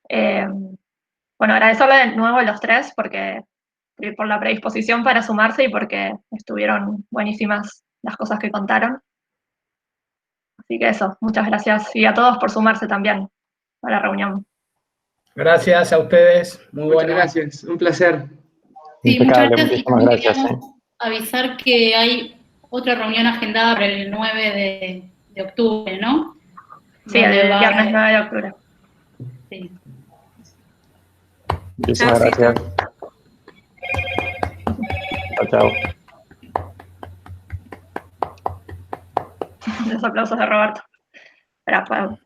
Bueno, agradecerle de nuevo a los 3 por la predisposición para sumarse y porque estuvieron buenísimas las cosas que contaron. Así que eso, muchas gracias y a todos por sumarse también a la reunión. Gracias a ustedes, muy Muchas buena. gracias, un placer. Sí, muchas Impecable, gracias. Y muchísimas también gracias. queríamos avisar que hay otra reunión agendada para el 9 de octubre, ¿no? Sí, el viernes 9 de octubre. Sí. Muchísimas Chao, gracias. Chao, chao. Los aplausos de Roberto. Espera,